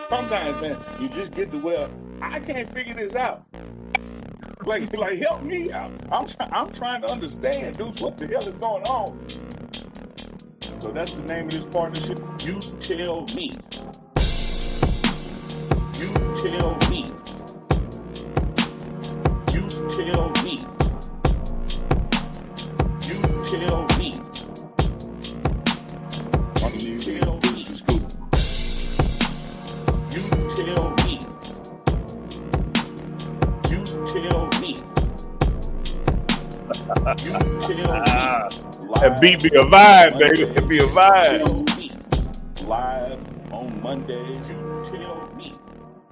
Sometimes, man, you just get to where I can't figure this out. Like help me out. I'm trying to understand, dudes, what the hell is going on? So that's the name of this partnership. You tell me. You tell me. You tell me. You tell me. You tell me. You tell me. You tell me. You tell me. That beat be a vibe, baby. It be a vibe. Live on Mondays. You tell me.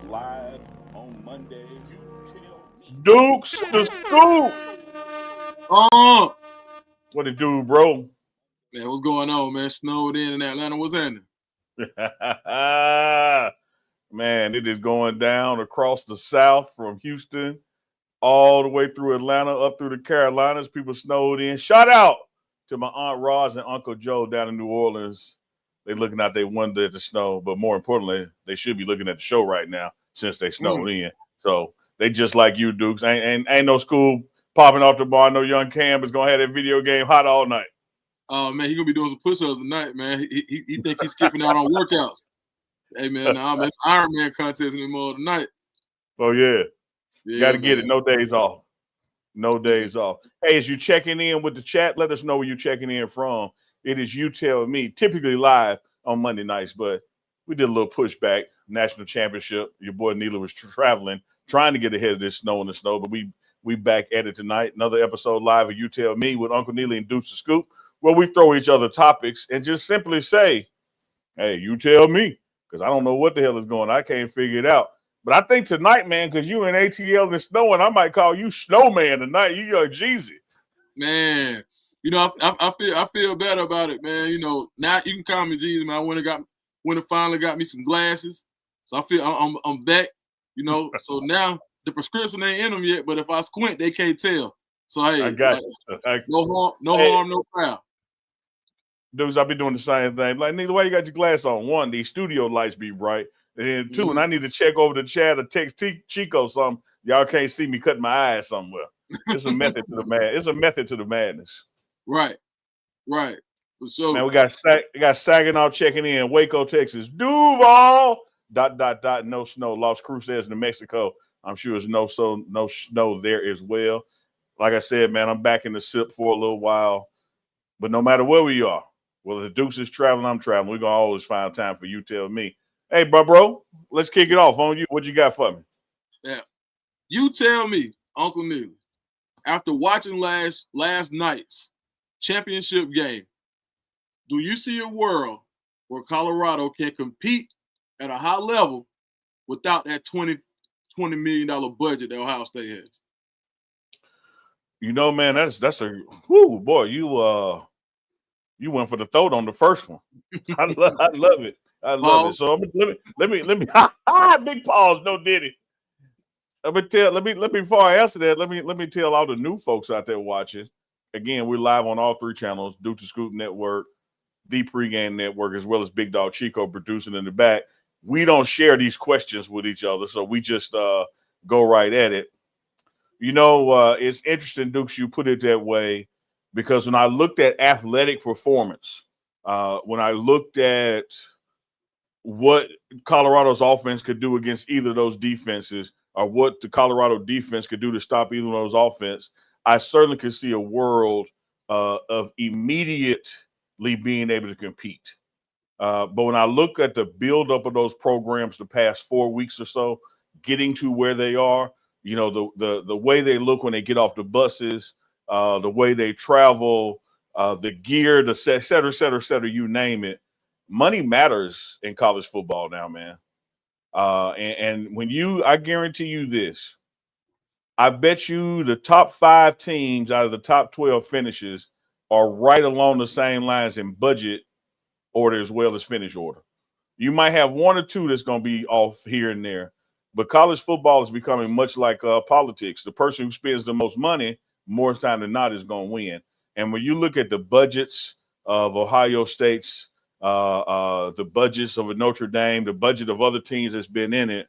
Live on Mondays. You tell me. Dukes the Scoop. What it do, bro? Man, what's going on, man? Snowed in Atlanta. What's happening? Man, it is going down across the South from Houston all the way through Atlanta, up through the Carolinas. People snowed in. Shout out to my Aunt Roz and Uncle Joe down in New Orleans. They're looking out their window at the snow, but more importantly, they should be looking at the show right now since they snowed in. So they just like you, Dukes. Ain't no school popping off the bar. I know young Cam is gonna have that video game hot all night. Oh man, he gonna be doing some push-ups tonight, man. He think he's skipping out on workouts. Hey man, man, it's Iron Man contest in the middle of the night. Oh yeah, got to get it. No days off. No days off. Hey, as you checking in with the chat, let us know where you're checking in from. It is You Tell Me, typically live on Monday nights, but we did a little pushback. National championship. Your boy Neely was traveling, trying to get ahead of this snow in the snow, but we back at it tonight. Another episode live of You Tell Me with Uncle Neely and Dukes the Scoop, where we throw each other topics and just simply say, hey, you tell me, because I don't know what the hell is going on. I can't figure it out. But I think tonight, man, because you in ATL and snowing, I might call you Snowman tonight. You young Jeezy. Man, you know, I feel better about it, man. You know, now you can call me Jeezy, man. I went and finally got me some glasses. So I feel I'm back, you know. So now the prescription ain't in them yet, but if I squint, they can't tell. So hey, I got no harm, no foul. Dudes, I'll be doing the same thing. Like, nigga, why you got your glass on? One, these studio lights be bright. And then two, and I need to check over the chat or text Chico something. Y'all can't see me cutting my eyes somewhere. It's a method to the mad. It's a method to the madness. Right. So man, we got Saginaw checking in. Waco, Texas. Duval. ... No snow. Las Cruces, New Mexico. I'm sure there's no snow there as well. Like I said, man, I'm back in the SIP for a little while. But no matter where we are, whether the Dukes is traveling, I'm traveling, we're going to always find time for You Tell Me. Hey, bro, let's kick it off on you. What you got for me? Yeah. You tell me, Uncle Neely, after watching last night's championship game, do you see a world where Colorado can compete at a high level without that $20 million budget that Ohio State has? You know, man, that's a whoo boy. You went for the throat on the first one. I love it. I love it. So let me big pause. No diddy. Let me before I answer that, let me tell all the new folks out there watching. Again, we're live on all three channels: Dukes the Scoop Network, the Pregame Network, as well as Big Dog Chico producing in the back. We don't share these questions with each other, so we just go right at it. You know, it's interesting, Dukes, you put it that way, because when I looked at athletic performance, when I looked at what Colorado's offense could do against either of those defenses, or what the Colorado defense could do to stop either of those offense, I certainly could see a world of immediately being able to compete. But when I look at the buildup of those programs the past 4 weeks or so, getting to where they are, you know, the way they look when they get off the buses, the way they travel, the gear, the et cetera, you name it. Money matters in college football now, man. And when I guarantee you this, I bet you the top 5 teams out of the top 12 finishes are right along the same lines in budget order as well as finish order. You might have one or two that's going to be off here and there, but college football is becoming much like politics. The person who spends the most money, more time than not, is going to win. And when you look at the budgets of Ohio State's the budgets of a Notre Dame, the budget of other teams that's been in it,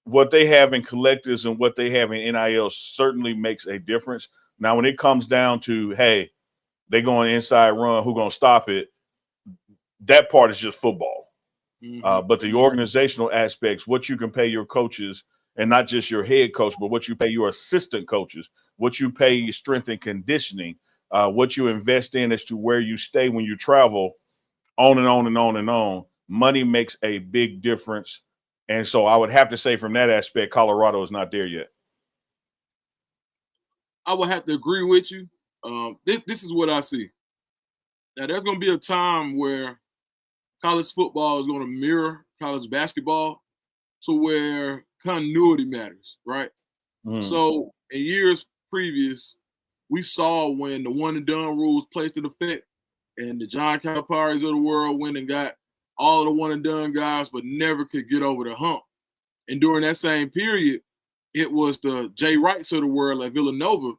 what they have in collectives and what they have in NIL certainly makes a difference. Now, when it comes down to, hey, they going inside run, who going to stop it? That part is just football. But the organizational aspects, what you can pay your coaches, and not just your head coach, but what you pay your assistant coaches, what you pay your strength and conditioning, what you invest in as to where you stay when you travel, on and on and on and on. Money makes a big difference. And so I would have to say from that aspect, Colorado is not there yet. I would have to agree with you. This is what I see. Now, there's going to be a time where college football is going to mirror college basketball to where continuity matters, right? So in years previous, we saw when the one and done rules placed in effect and the John Calipari's of the world went and got all the one and done guys, but never could get over the hump. And during that same period, it was the Jay Wrights of the world at Villanova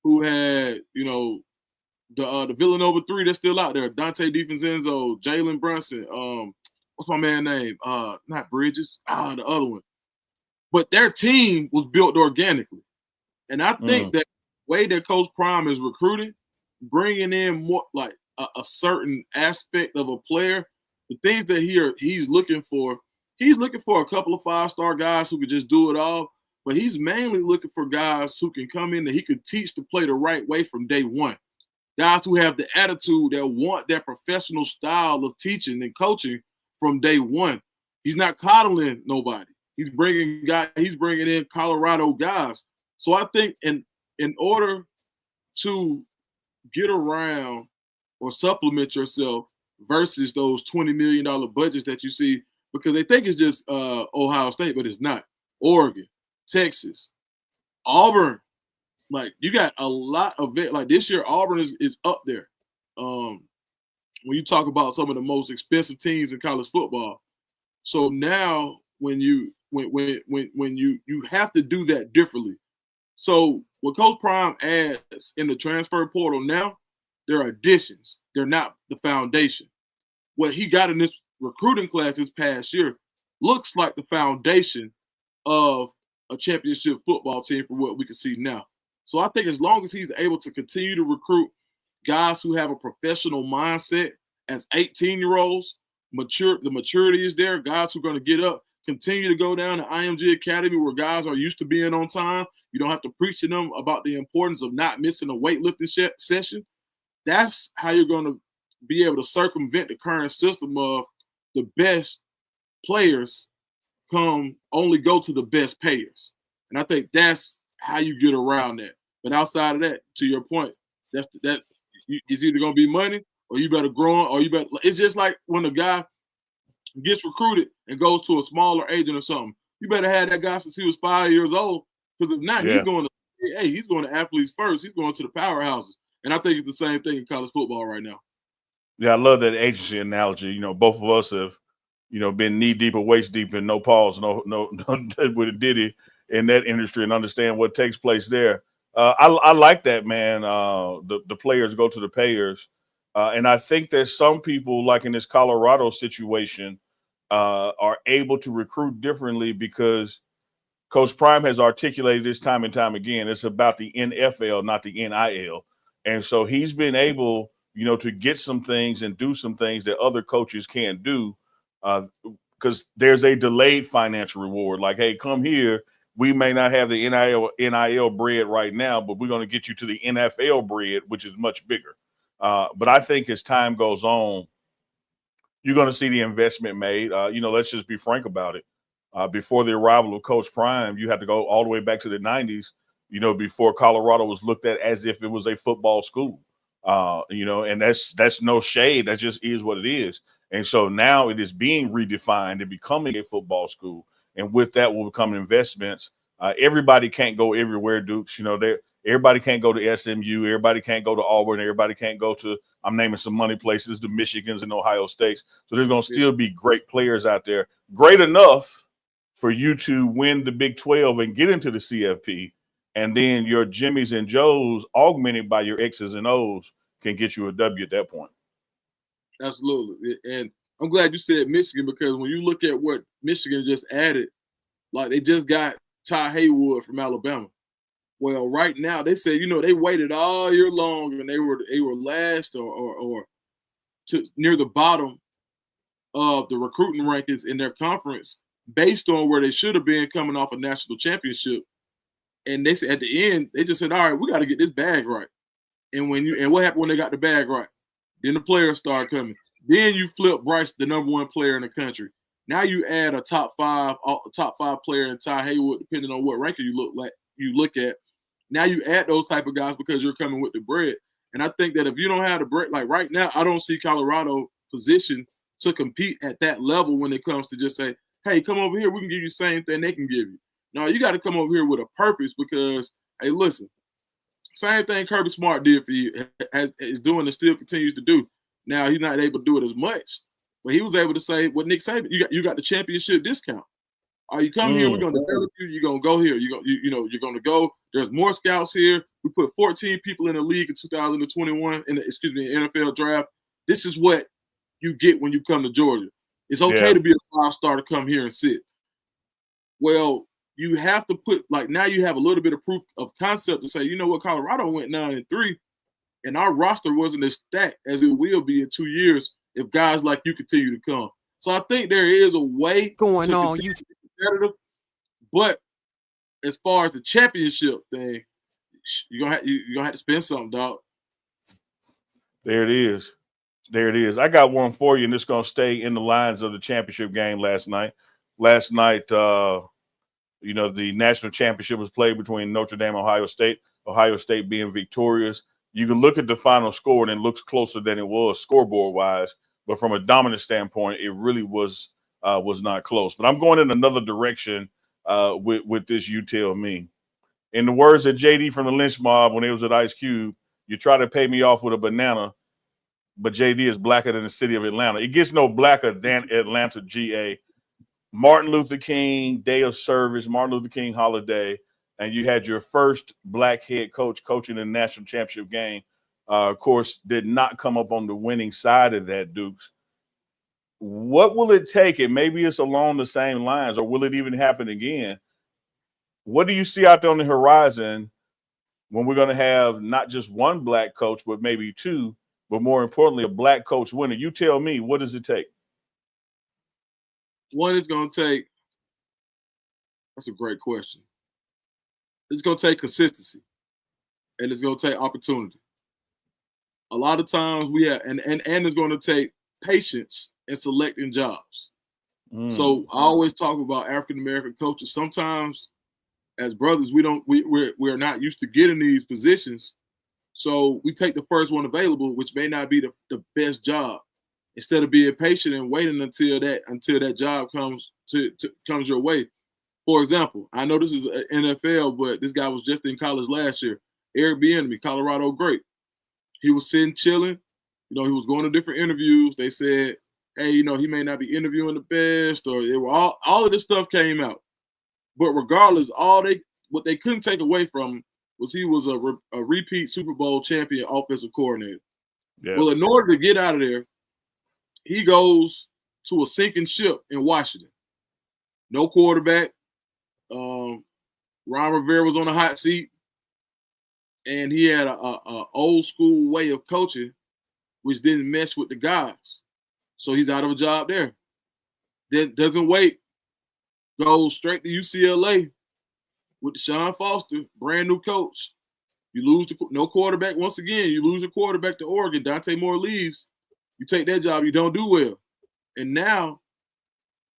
who had, the Villanova three that's still out there: Dante DiVincenzo, Jalen Brunson. What's my man name? Not Bridges. The other one. But their team was built organically, and I think that way that Coach Prime is recruiting, bringing in more like a certain aspect of a player, the things that he's looking for. He's looking for a couple of 5-star guys who could just do it all, but he's mainly looking for guys who can come in that he could teach to play the right way from day one. Guys who have the attitude that want that professional style of teaching and coaching from day one. He's not coddling nobody. He's bringing in Colorado guys. So I think in order to get around or supplement yourself versus those $20 million budgets that you see, because they think it's just Ohio State, but it's not. Oregon, Texas, Auburn. Like, you got a lot of it. Like, this year, Auburn is up there. When you talk about some of the most expensive teams in college football. So now when you have to do that differently. So what Coach Prime adds in the transfer portal now, they're additions. They're not the foundation. What he got in this recruiting class this past year looks like the foundation of a championship football team from what we can see now. So I think as long as he's able to continue to recruit guys who have a professional mindset as 18-year-olds, the maturity is there, guys who are going to get up, continue to go down to IMG Academy where guys are used to being on time. You don't have to preach to them about the importance of not missing a weightlifting session. That's how you're going to be able to circumvent the current system of the best players only go to the best payers. And I think that's how you get around that. But outside of that, to your point, it's either going to be money or you better grow on, or you better. It's just like when a guy gets recruited and goes to a smaller agent or something. You better have that guy since he was 5 years old, because if not, he's going to athletes first. He's going to the powerhouses. And I think it's the same thing in college football right now. Yeah, I love that agency analogy. Both of us have, been knee deep or waist deep in no pause, no with a Diddy in that industry and understand what takes place there. I like that, man. The players go to the payers. And I think that some people, like in this Colorado situation, are able to recruit differently because Coach Prime has articulated this time and time again. It's about the NFL, not the NIL. And so he's been able, to get some things and do some things that other coaches can't do because there's a delayed financial reward. Like, hey, come here. We may not have the NIL bread right now, but we're going to get you to the NFL bread, which is much bigger. But I think as time goes on, you're going to see the investment made. Let's just be frank about it. Before the arrival of Coach Prime, you had to go all the way back to the 90s, before Colorado was looked at as if it was a football school. And that's no shade. That just is what it is. And so now it is being redefined and becoming a football school. And with that will become investments. Everybody can't go everywhere, Dukes. Everybody can't go to SMU. Everybody can't go to Auburn. Everybody can't go to, I'm naming some money places, the Michigans and Ohio States. So there's going to still be great players out there, great enough for you to win the Big 12 and get into the CFP. And then your Jimmies and Joes, augmented by your X's and O's, can get you a W at that point. Absolutely. And I'm glad you said Michigan, because when you look at what Michigan just added, like they just got Ty Haywood from Alabama. Well, right now they said, they waited all year long and they were last or to near the bottom of the recruiting rankings in their conference based on where they should have been coming off a national championship. And they said at the end, they just said, all right, we got to get this bag right. And what happened when they got the bag right? Then the players started coming. Then you flip Bryce, the number one player in the country. Now you add a top five player in Ty Haywood, depending on what ranking you look at. Now you add those type of guys because you're coming with the bread. And I think that if you don't have the bread, like right now, I don't see Colorado positioned to compete at that level when it comes to just say, hey, come over here, we can give you the same thing they can give you. No, you got to come over here with a purpose because, hey, listen, same thing Kirby Smart did for you, is doing and still continues to do. Now he's not able to do it as much, but he was able to say what Nick Saban, you got the championship discount. Are you come here? We're gonna develop you. You're gonna go here. You're gonna go. There's more scouts here. We put 14 people in the league in 2021 in the NFL draft. This is what you get when you come to Georgia. It's okay to be a 5-star to come here and sit. Well, you have to put, like, now you have a little bit of proof of concept to say, you know what, Colorado went 9-3, and our roster wasn't as stacked as it will be in 2 years if guys like you continue to come. So I think there is a way going on. You competitive, but as far as the championship thing, you're gonna have to spend something, dog. There it is. There it is. I got one for you, and it's gonna stay in the lines of the championship game last night. Last night, the national championship was played between Notre Dame and Ohio State. Ohio State being victorious. You can look at the final score, and it looks closer than it was scoreboard-wise. But from a dominant standpoint, it really was not close. But I'm going in another direction with this. You tell me. In the words of JD from the Lynch Mob when it was at Ice Cube, you try to pay me off with a banana, but JD is blacker than the city of Atlanta. It gets no blacker than Atlanta, GA. Martin Luther King Day of Service, Martin Luther King holiday, and you had your first black head coach coaching in the national championship game. Of course, did not come up on the winning side of that, Dukes. What will it take? And maybe it's along the same lines, or will it even happen again? What do you see out there on the horizon when we're going to have not just one black coach, but maybe two, but more importantly, a black coach winner? You tell me, what does it take? One is going to take, that's a great question. It's going to take consistency, and it's going to take opportunity. A lot of times we have, and it's going to take patience in selecting jobs. So I always talk about African-American coaches. Sometimes as brothers, we're not used to getting these positions. So we take the first one available, which may not be the best job, instead of being patient and waiting until that job comes your way. For example, I know this is NFL, but this guy was just in college last year. Eric Bieniemy, Colorado great. He was sitting chilling. He was going to different interviews. They said, hey, he may not be interviewing the best, or it were all of this stuff came out. But regardless, what they couldn't take away from him was he was a repeat Super Bowl champion offensive coordinator. Yeah. Well, in order to get out of there, he goes to a sinking ship in Washington. No quarterback. Ron Rivera was on the hot seat, and he had a old school way of coaching, which didn't mesh with the guys. So he's out of a job there. Then doesn't wait. Goes straight to UCLA with Deshaun Foster, brand new coach. You lose no quarterback once again. You lose your quarterback to Oregon. Dante Moore leaves. You take that job, you don't do well. And now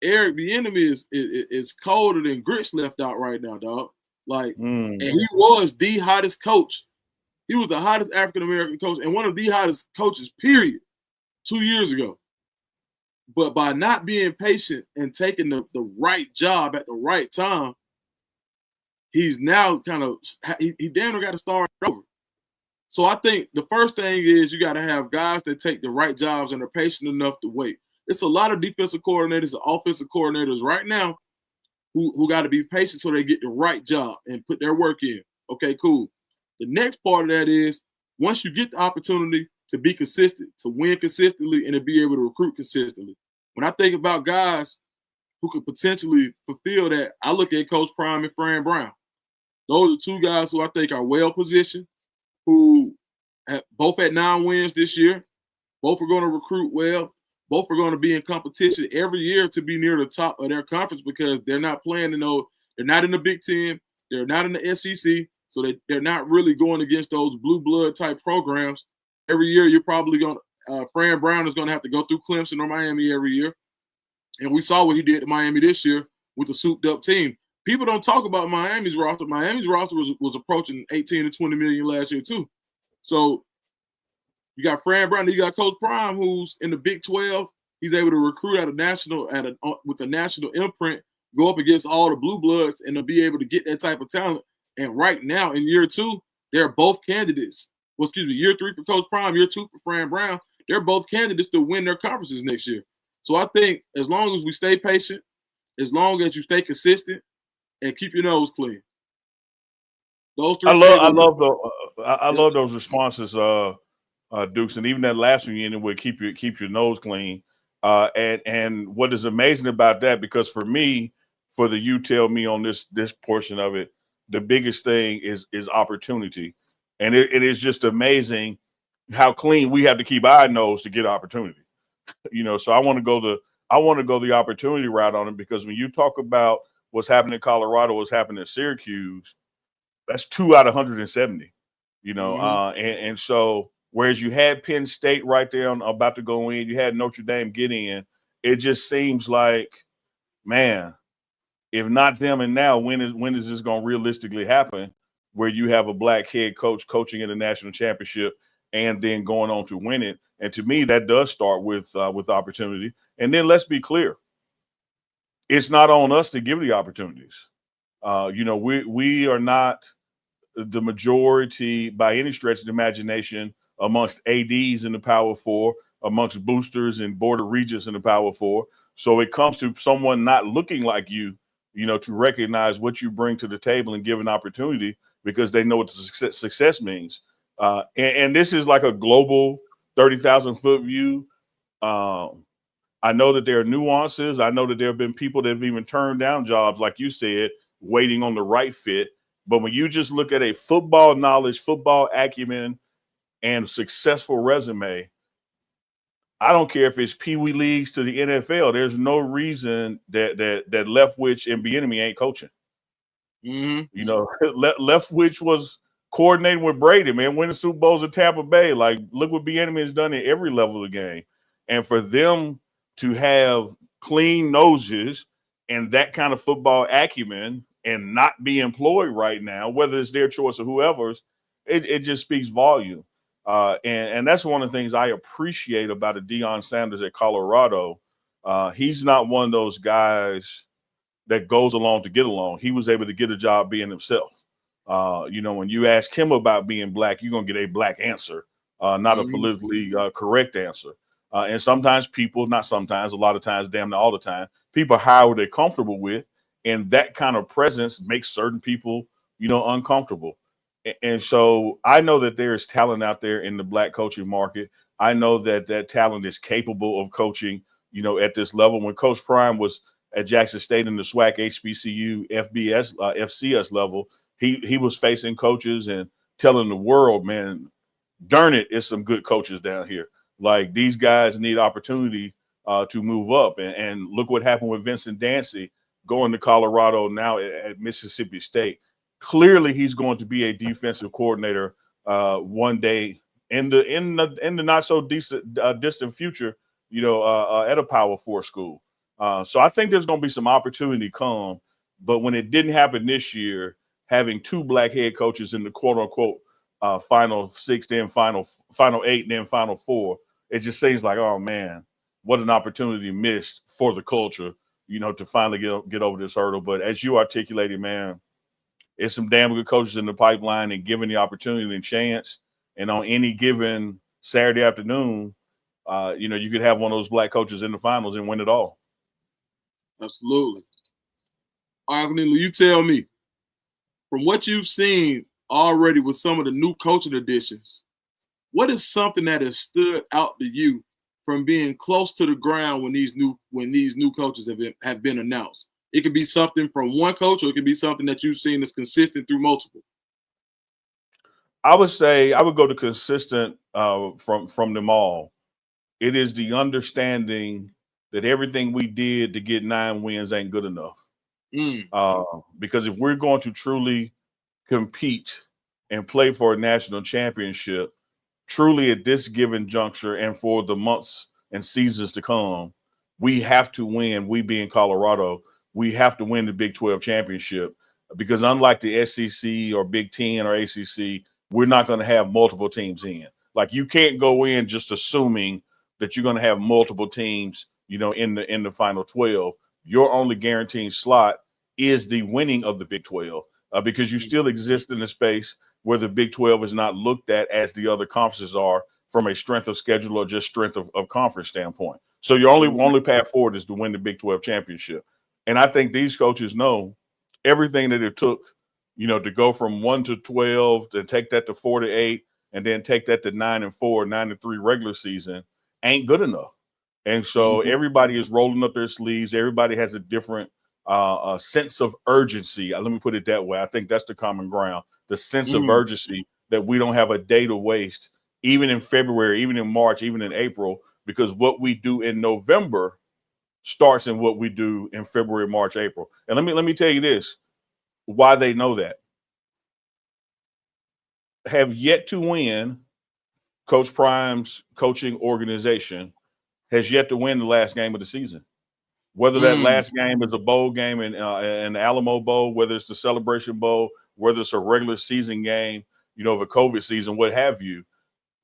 Eric Bieniemy is colder than grits left out right now, dog. And he was the hottest coach. He was the hottest African-American coach and one of the hottest coaches, period, 2 years ago. But by not being patient and taking the right job at the right time, he's now he damn near got to start over. So I think the first thing is you got to have guys that take the right jobs and are patient enough to wait. It's a lot of defensive coordinators and offensive coordinators right now who got to be patient so they get the right job and put their work in. Okay, cool. The next part of that is once you get the opportunity, to be consistent, to win consistently, and to be able to recruit consistently. When I think about guys who could potentially fulfill that, I look at Coach Prime and Fran Brown. Those are two guys who I think are well positioned, who have both at 9 wins this year. Both are going to recruit well. Both are going to be in competition every year to be near the top of their conference because they're not playing they're not in the Big Ten, they're not in the SEC, so they're not really going against those blue blood type programs. Every year, you're probably going to, Fran Brown is going to have to go through Clemson or Miami every year. And we saw what he did to Miami this year with a souped up team. People don't talk about Miami's roster. Miami's roster was approaching 18 to 20 million last year too. So you got Fran Brown, you got Coach Prime, who's in the Big 12. He's able to recruit with a national imprint, go up against all the blue bloods, and to be able to get that type of talent. And right now in year 2, they're both candidates. Well, excuse me, year 3 for Coach Prime, year 2 for Fran Brown. They're both candidates to win their conferences next year. So I think as long as we stay patient, as long as you stay consistent, and keep your nose clean. Those three. I love those responses, Dukes, and even that last one you ended with keep your nose clean. And what is amazing about that, because for me, for the you tell me on this portion of it, the biggest thing is opportunity, and it is just amazing how clean we have to keep our nose to get opportunity. So I want to go the opportunity route on it, because when you talk about what's happening in Colorado, what's happening in Syracuse, that's 2 out of 170. And so whereas you had Penn State right there about to go in, you had Notre Dame get in. It just seems like, man, if not them and now, when is this going to realistically happen, where you have a black head coach coaching in the national championship and then going on to win it? And to me, that does start with opportunity. And then let's be clear, it's not on us to give the opportunities. We are not the majority by any stretch of the imagination amongst ADs in the Power Four, amongst boosters and board of regents in the Power Four. So it comes to someone not looking like you, to recognize what you bring to the table and give an opportunity, because they know what the success means. And this is like a global 30,000 foot view. I know that there are nuances. I know that there have been people that have even turned down jobs, like you said, waiting on the right fit. But when you just look at a football knowledge, football acumen, and successful resume, I don't care if it's Pee Wee leagues to the NFL. There's no reason that Leftwich and Bieniemy ain't coaching. Mm-hmm. Leftwich was coordinating with Brady, man, winning Super Bowls at Tampa Bay. Like, look what Bieniemy has done at every level of the game. And for them to have clean noses and that kind of football acumen and not be employed right now, whether it's their choice or whoever's, it just speaks volume. And that's one of the things I appreciate about a Deion Sanders at Colorado. He's not one of those guys that goes along to get along. He was able to get a job being himself. When you ask him about being black, you're going to get a black answer, not a politically correct answer. And sometimes people, not sometimes, a lot of times, damn near all the time, people hire what they're comfortable with. And that kind of presence makes certain people, uncomfortable. And so I know that there is talent out there in the black coaching market. I know that that talent is capable of coaching, at this level. When Coach Prime was at Jackson State in the SWAC, HBCU, FCS level, he was facing coaches and telling the world, man, darn it, it's some good coaches down here. Like, these guys need opportunity to move up. And look what happened with Vincent Dancy going to Colorado now at Mississippi State. Clearly, he's going to be a defensive coordinator one day in the not so distant future, at a Power 4 school. So I think there's going to be some opportunity come. But when it didn't happen this year, having 2 black head coaches in the quote unquote final 6, then final 8, then final 4, it just seems like, oh man, what an opportunity missed for the culture, to finally get over this hurdle. But as you articulated, man, it's some damn good coaches in the pipeline, and given the opportunity and chance, and on any given Saturday afternoon, you could have one of those black coaches in the finals and win it all. Absolutely. All right, Neely, you tell me, from what you've seen already with some of the new coaching additions, what is something that has stood out to you from being close to the ground when these new coaches have been announced? It could be something from one coach, or it could be something that you've seen as consistent through multiple. I would say I would go to consistent from them all. It is the understanding that everything we did to get 9 wins ain't good enough. Mm. Because if we're going to truly compete and play for a national championship, truly at this given juncture and for the months and seasons to come, we have to win. We being Colorado, we have to win the Big 12 championship, because unlike the SEC or Big 10 or ACC, we're not going to have multiple teams in. Like, you can't go in just assuming that you're going to have multiple teams, in the final 12. Your only guaranteed slot is the winning of the Big 12, because you still exist in a space where the Big 12 is not looked at as the other conferences are from a strength of schedule or just strength of conference standpoint. So your only path forward is to win the Big 12 championship. And I think these coaches know everything that it took, to go from 1 to 12, to take that to 4 to 8, and then take that to 9 and 4, 9 and 3 regular season ain't good enough. And so everybody is rolling up their sleeves. Everybody has a different sense of urgency. Let me put it that way. I think that's the common ground. The sense of urgency that we don't have a day to waste, even in February, even in March, even in April, because what we do in November starts in what we do in February, March, April. And let me tell you this, why they know that. Have yet to win, Coach Prime's coaching organization has yet to win the last game of the season. Whether that last game is a bowl game in the Alamo Bowl, whether it's the Celebration Bowl, whether it's a regular season game, of a COVID season, what have you,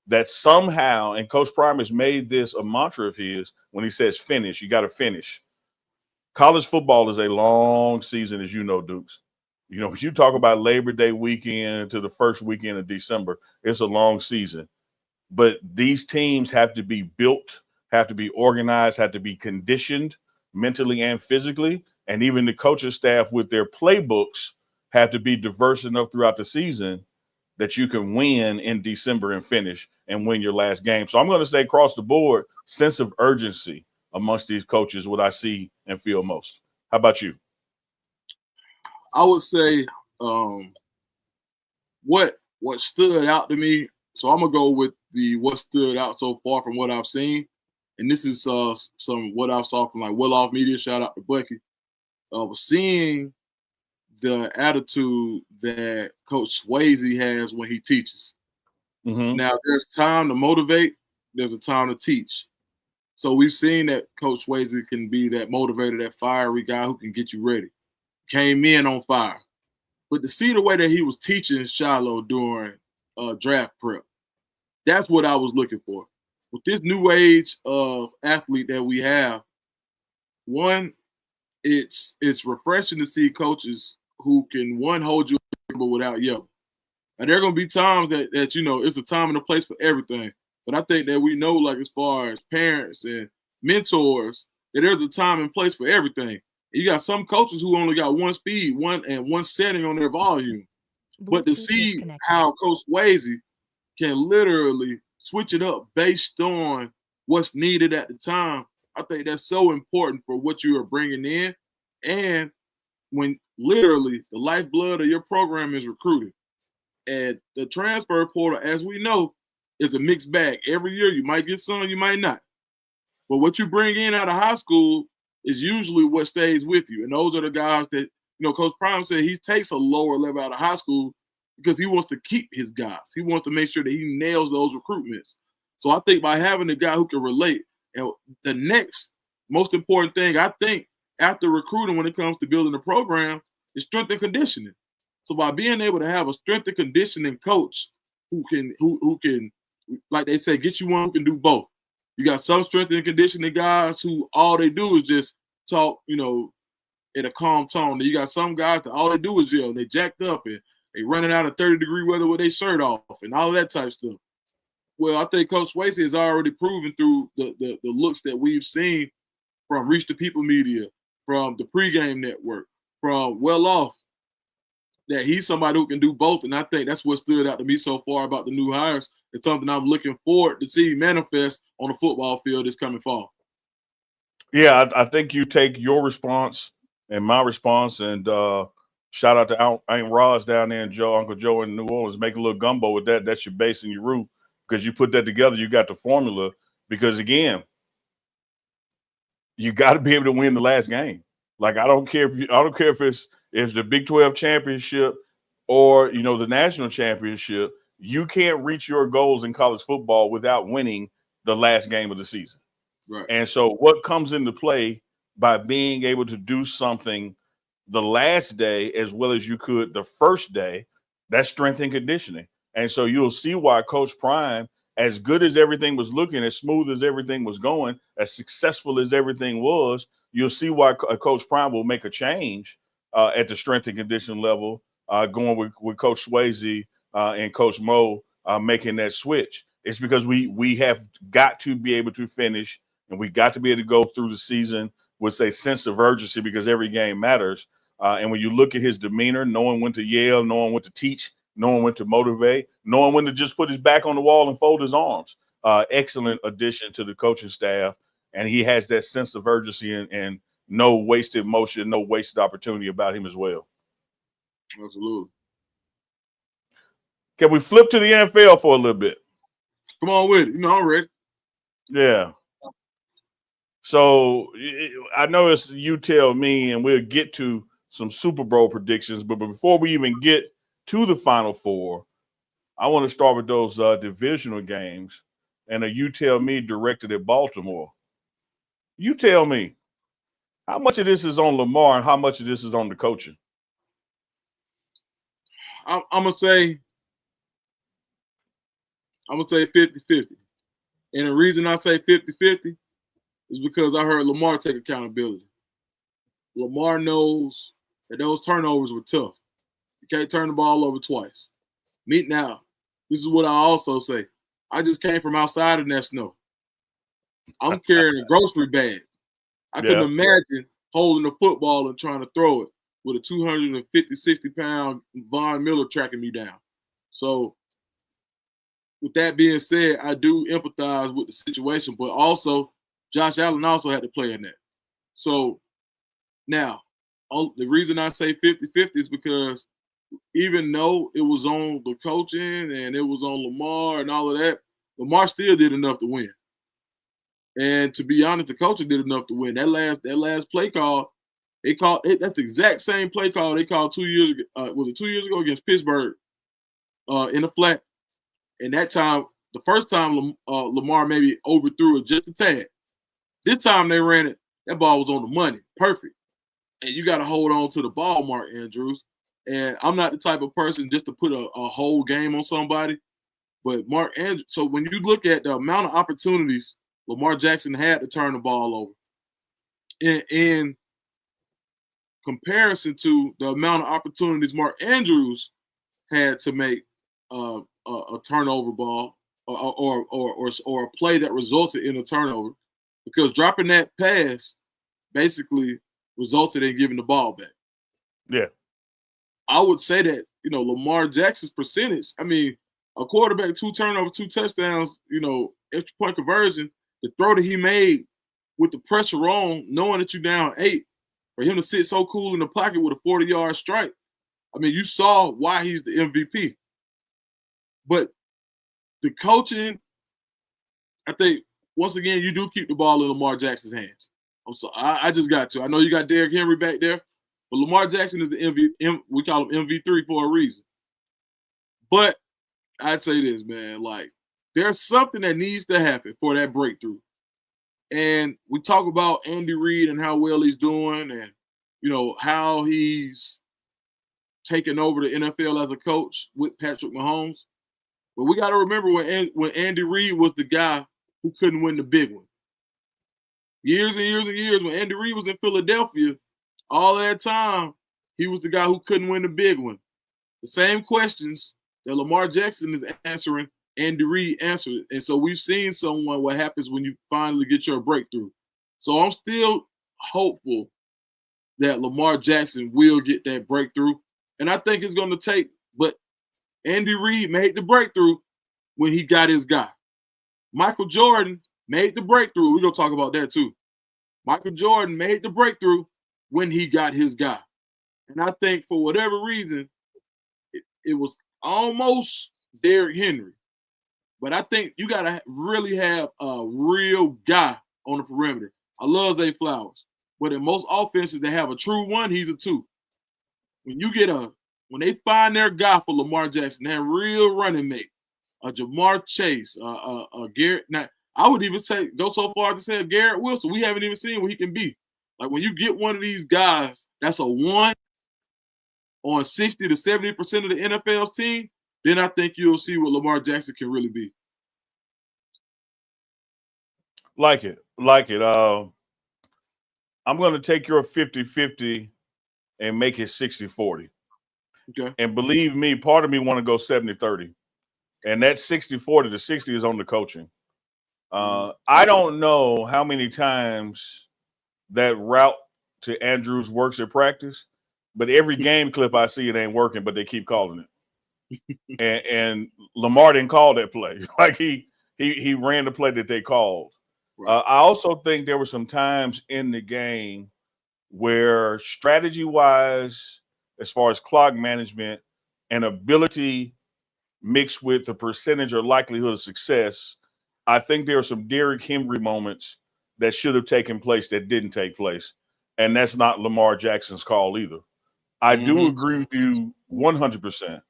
that somehow, and Coach Prime has made this a mantra of his when he says finish, you got to finish. College football is a long season, as you know, Dukes. When you talk about Labor Day weekend to the first weekend of December, it's a long season. But these teams have to be built, have to be organized, have to be conditioned mentally and physically. And even the coaching staff with their playbooks have to be diverse enough throughout the season that you can win in December and finish and win your last game. So I'm going to say across the board, sense of urgency amongst these coaches, what I see and feel most. How about you? I would say what stood out to me. So I'm gonna go with what stood out so far from what I've seen, and this is some what I saw from like Well Off Media. Shout out to Bucky. Seeing the attitude that Coach Swayze has when he teaches. Now, there's time to motivate. There's a time to teach. So we've seen that Coach Swayze can be that motivator, that fiery guy who can get you ready. Came in on fire. But to see the way that he was teaching Shiloh during draft prep, that's what I was looking for. With this new age of athlete that we have, one, it's refreshing to see coaches who can, one, hold you without yelling. And there are going to be times that it's a time and a place for everything. But I think that we know, like, as far as parents and mentors, that there's a time and place for everything. You got some coaches who only got one speed, one setting on their volume. But to see how Coach Swayze can literally switch it up based on what's needed at the time, I think that's so important for what you are bringing in. And when literally the lifeblood of your program is recruited. And the transfer portal, as we know, is a mixed bag. Every year you might get some, you might not. But what you bring in out of high school is usually what stays with you. And those are the guys that, Coach Prime said he takes a lower level out of high school because he wants to keep his guys. He wants to make sure that he nails those recruitments. So I think by having a guy who can relate, and the next most important thing, I think, after recruiting when it comes to building a program is strength and conditioning. So by being able to have a strength and conditioning coach who can, like they say, get you one who can do both. You got some strength and conditioning guys who all they do is just talk, in a calm tone. Then you got some guys that all they do is yell. They jacked up and they running out of 30-degree weather with their shirt off and all that type of stuff. Well, I think Coach Swayze has already proven through the looks that we've seen from Reach the People Media, from the Pregame Network, from Well Off, that he's somebody who can do both. And I think that's what stood out to me so far about the new hires. It's something I'm looking forward to see manifest on the football field this coming fall. Yeah, I think you take your response and my response, and shout out to Aunt Roz down there and Uncle Joe in New Orleans. Make a little gumbo with that. That's your base and your root, because you put that together, you got the formula. Because again, you got to be able to win the last game. Like I don't care if it's the Big 12 championship or the national championship. You can't reach your goals in college football without winning the last game of the season. Right. And so what comes into play by being able to do something the last day as well as you could the first day, that's strength and conditioning. And so you'll see why Coach Prime, as good as everything was looking, as smooth as everything was going, as successful as everything was, you'll see why Coach Prime will make a change at the strength and conditioning level, going with Coach Swayze and Coach Mo making that switch. It's because we have got to be able to finish, and we got to be able to go through the season with a sense of urgency, because every game matters. And when you look at his demeanor, knowing when to yell, knowing when to teach, knowing when to motivate, knowing when to just put his back on the wall and fold his arms. Excellent addition to the coaching staff. And he has that sense of urgency and no wasted motion, no wasted opportunity about him as well. Absolutely. Can we flip to the NFL for a little bit? Come on with it. I'm ready. Yeah. So I know it's you tell me, and we'll get to some Super Bowl predictions. But before we even get to the Final Four, I want to start with those divisional games. And you tell me directed at Baltimore. You tell me, how much of this is on Lamar and how much of this is on the coaching? I'm going to say 50-50. And the reason I say 50-50 is because I heard Lamar take accountability. Lamar knows that those turnovers were tough. You can't turn the ball over twice. Now, this is what I also say. I just came from outside in that snow. I'm carrying a grocery bag. I couldn't imagine holding a football and trying to throw it with a 250, 60-pound Von Miller tracking me down. So, with that being said, I do empathize with the situation, but also Josh Allen also had to play in that. So, now, the reason I say 50-50 is because even though it was on the coaching and it was on Lamar and all of that, Lamar still did enough to win. And to be honest, the coaching did enough to win. That last play call, they called it. That's the exact same play call they called 2 years ago. Was it 2 years ago against Pittsburgh in the flat? And that time, the first time Lamar maybe overthrew it just a tad. This time they ran it. That ball was on the money. Perfect. And you got to hold on to the ball, Mark Andrews. And I'm not the type of person just to put a whole game on somebody. But Mark Andrews, so when you look at the amount of opportunities Lamar Jackson had to turn the ball over, in comparison to the amount of opportunities Mark Andrews had to make a turnover ball or a play that resulted in a turnover, because dropping that pass basically resulted in giving the ball back. Yeah. I would say that, Lamar Jackson's percentage, a quarterback, 2 turnovers, 2 touchdowns, extra point conversion, the throw that he made with the pressure on, knowing that you're down 8, for him to sit so cool in the pocket with a 40-yard strike. You saw why he's the MVP. But the coaching, I think, once again, you do keep the ball in Lamar Jackson's hands. I just got to. I know you got Derrick Henry back there, but Lamar Jackson is the MVP. We call him MV3 for a reason. But I'd say this, man, there's something that needs to happen for that breakthrough. And we talk about Andy Reid and how well he's doing and, how he's taken over the NFL as a coach with Patrick Mahomes. But we got to remember when Andy Reid was the guy who couldn't win the big one. Years and years and years, when Andy Reid was in Philadelphia, all of that time, he was the guy who couldn't win the big one. The same questions that Lamar Jackson is answering, Andy Reid answered. And so we've seen what happens when you finally get your breakthrough. So I'm still hopeful that Lamar Jackson will get that breakthrough. And I think it's going to take, but Andy Reid made the breakthrough when he got his guy. Michael Jordan made the breakthrough. We're going to talk about that too. Michael Jordan made the breakthrough when he got his guy. And I think for whatever reason, it was almost Derrick Henry. But I think you got to really have a real guy on the perimeter. I love Zay Flowers. But in most offenses that have a true one, he's a two. When they find their guy for Lamar Jackson, that real running mate, a Jamar Chase, a Garrett. Now, I would even go so far to say a Garrett Wilson. We haven't even seen what he can be. Like when you get one of these guys that's a one on 60 to 70% of the NFL's team, then I think you'll see what Lamar Jackson can really be. Like it. I'm going to take your 50-50 and make it 60-40. Okay. And believe me, part of me want to go 70-30. And that 60-40, the 60 is on the coaching. I don't know how many times that route to Andrews works at practice, but every game clip I see, it ain't working, but they keep calling it. and Lamar didn't call that play. Like he ran the play that they called. Right. I also think there were some times in the game where strategy-wise, as far as clock management and ability mixed with the percentage or likelihood of success, I think there are some Derrick Henry moments that should have taken place that didn't take place. And that's not Lamar Jackson's call either. I do agree with you 100%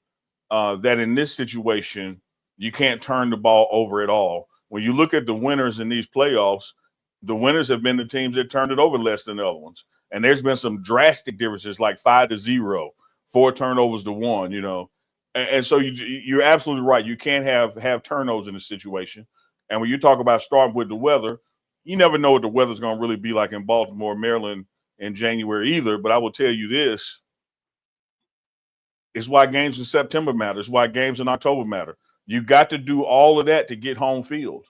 that in this situation, you can't turn the ball over at all. When you look at the winners in these playoffs, the winners have been the teams that turned it over less than the other ones. And there's been some drastic differences, like 5-0, 4 turnovers to 1, you know. And so you're absolutely right. You can't have turnovers in this situation. And when you talk about starting with the weather, you never know what the weather's going to really be like in Baltimore, Maryland in January either. But I will tell you this. It's why games in September matter. It's why games in October matter. You got to do all of that to get home field.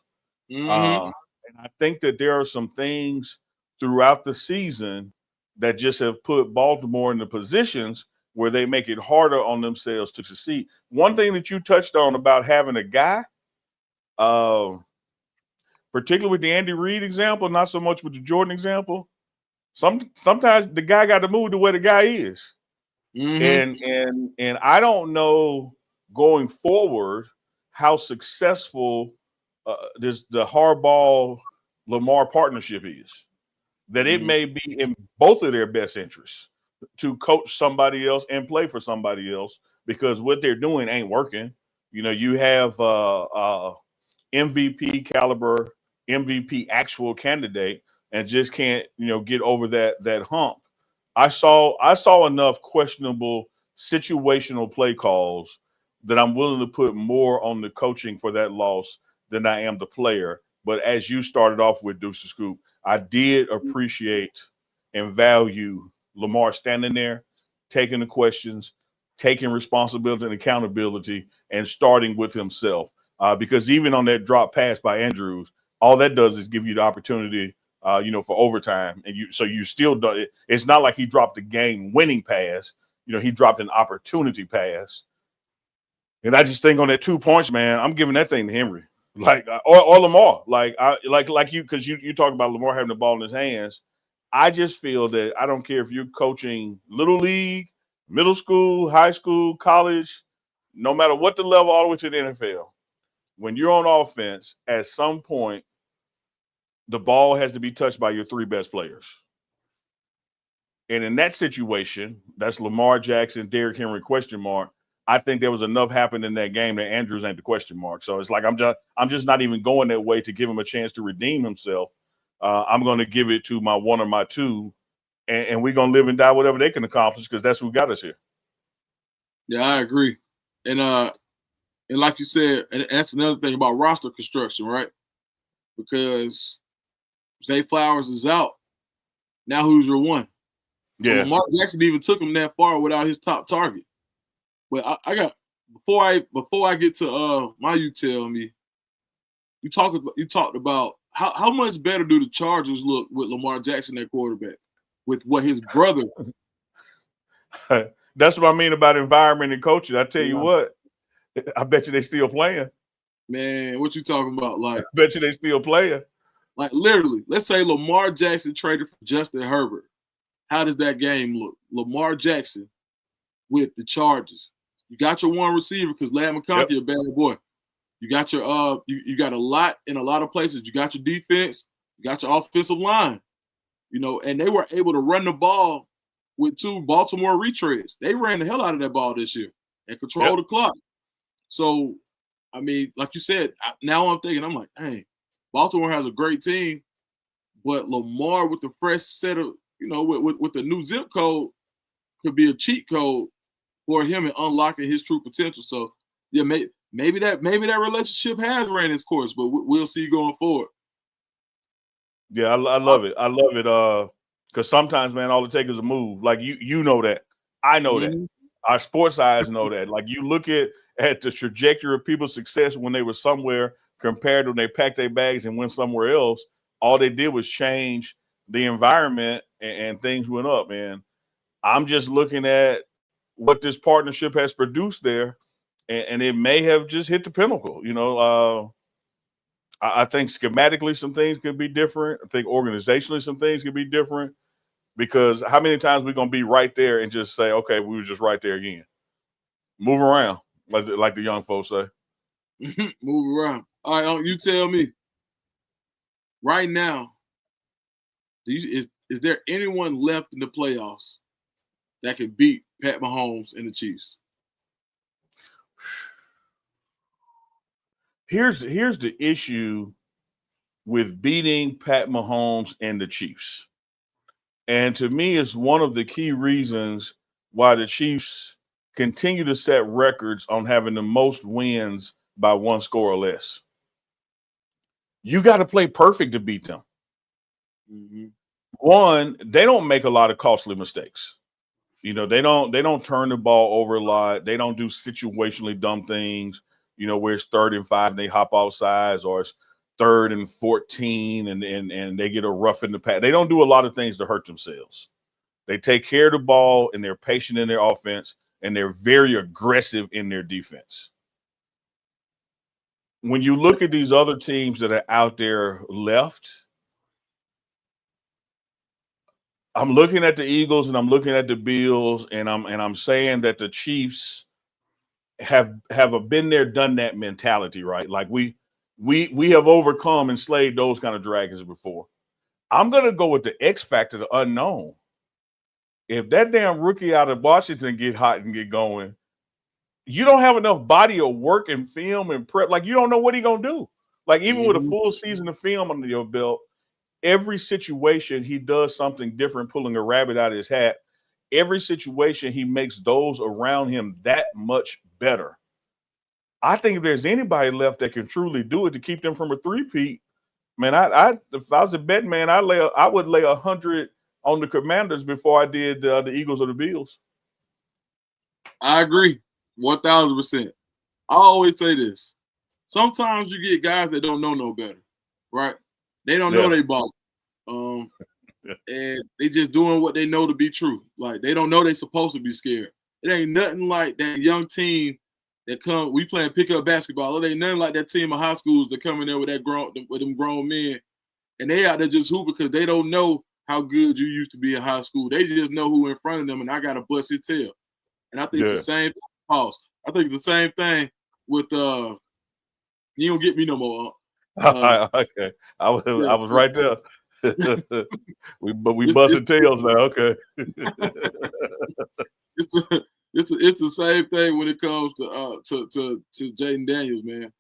And I think that there are some things throughout the season that just have put Baltimore in the positions where they make it harder on themselves to succeed. One thing that you touched on about having a guy, particularly with the Andy Reid example, not so much with the Jordan example, sometimes the guy got to move to where the guy is. And I don't know going forward how successful the Harbaugh Lamar partnership is. That it may be in both of their best interests to coach somebody else and play for somebody else, because what they're doing ain't working. You know, you have MVP caliber, MVP actual candidate, and just can't, you know, get over that hump. I saw enough questionable situational play calls that I'm willing to put more on the coaching for that loss than I am the player. But as you started off with, Deuce the Scoop, I did appreciate and value Lamar standing there, taking the questions, taking responsibility and accountability, and starting with himself. Because even on that drop pass by Andrews, all that does is give you the opportunity, for overtime. And you still do it. It's not like he dropped the game-winning pass. You know, he dropped an opportunity pass. And I just think on that 2 points, man, I'm giving that thing to Henry. Like or Lamar, like you, because you talk about Lamar having the ball in his hands. I just feel that I don't care if you're coaching little league, middle school, high school, college, no matter what the level, all the way to the NFL. When you're on offense, at some point, the ball has to be touched by your 3 best players. And in that situation, that's Lamar Jackson, Derrick Henry, question mark. I think there was enough happened in that game that Andrews ain't the question mark. So it's like I'm just not even going that way to give him a chance to redeem himself. I'm going to give it to my 1 or my 2, and we're going to live and die whatever they can accomplish, because that's who got us here. Yeah, I agree. And like you said, and that's another thing about roster construction, right? Because Zay Flowers is out. Now who's your 1? Yeah. So Lamar Jackson even took him that far without his top target. But I got before I get to my you tell me, you talked about how much better do the Chargers look with Lamar Jackson at quarterback with what his brother. That's what I mean about environment and coaches. I tell you Yeah. what, I bet you they still playing. Man, what you talking about? I bet you they still playing. Like literally, let's say Lamar Jackson traded for Justin Herbert. How does that game look? Lamar Jackson with the Chargers. You got your one receiver because Lad McConkey a bad boy. You got your you got a lot in a lot of places. You got your defense, you got your offensive line, you know, and they were able to run the ball with 2 Baltimore retreads. They ran the hell out of that ball this year and control the clock. So, I mean, like you said, now I'm thinking, I'm like, hey, Baltimore has a great team, but Lamar with the fresh set of, you know, with the new zip code could be a cheat code for him in unlocking his true potential. So, yeah, maybe that relationship has ran its course, but we'll see going forward. Yeah, I love it. I love it. Because sometimes, man, all it takes is a move. Like you know that. I know that. Our sports eyes know that. Like you look at the trajectory of people's success when they were somewhere compared to when they packed their bags and went somewhere else. All they did was change the environment and things went up. And I'm just looking at what this partnership has produced there, and it may have just hit the pinnacle. You know, I think schematically some things could be different. I think organizationally some things could be different. Because how many times we're gonna be right there and just say, okay, we were just right there again. Move around, like the young folks say. Move around. All right, you tell me. Right now, is there anyone left in the playoffs that can beat Pat Mahomes and the Chiefs? Here's the issue with beating Pat Mahomes and the Chiefs. And to me, it's one of the key reasons why the Chiefs continue to set records on having the most wins by 1 score or less. You got to play perfect to beat them. One, they don't make a lot of costly mistakes. You know, they don't turn the ball over a lot. They don't do situationally dumb things, you know, where it's 3rd and 5 and they hop off sides, or it's 3rd and 14 and they get a rough in the pass. They don't do a lot of things to hurt themselves. They take care of the ball and they're patient in their offense and they're very aggressive in their defense. When you look at these other teams that are out there left, I'm looking at the Eagles and I'm looking at the Bills and I'm saying that the Chiefs have been there, done that mentality, right? Like we have overcome and slayed those kind of dragons before. I'm gonna go with the X factor, the unknown. If that damn rookie out of Washington get hot and get going, you don't have enough body of work and film and prep. Like you don't know what he's gonna do. Like even with a full season of film under your belt, every situation he does something different, pulling a rabbit out of his hat. Every situation he makes those around him that much better. I think if there's anybody left that can truly do it to keep them from a three-peat, man, I if I was a betting man, I would lay 100 on the Commanders before I did the Eagles or the Bills. I agree, 1,000%. I always say this: sometimes you get guys that don't know no better, right? They don't know they ball, and they just doing what they know to be true. Like they don't know they supposed to be scared. It ain't nothing like that young team that come. We playing pickup basketball. It ain't nothing like that team of high schools that come in there with them grown men, and they out there just hoop because they don't know how good you used to be in high school. They just know who in front of them, and I gotta bust his tail. And I think it's the same thing. Pause. I think it's the same thing with you don't get me no more. Okay, I was right there. we busted tails now. Okay. It's the same thing when it comes to Jaden Daniels, man.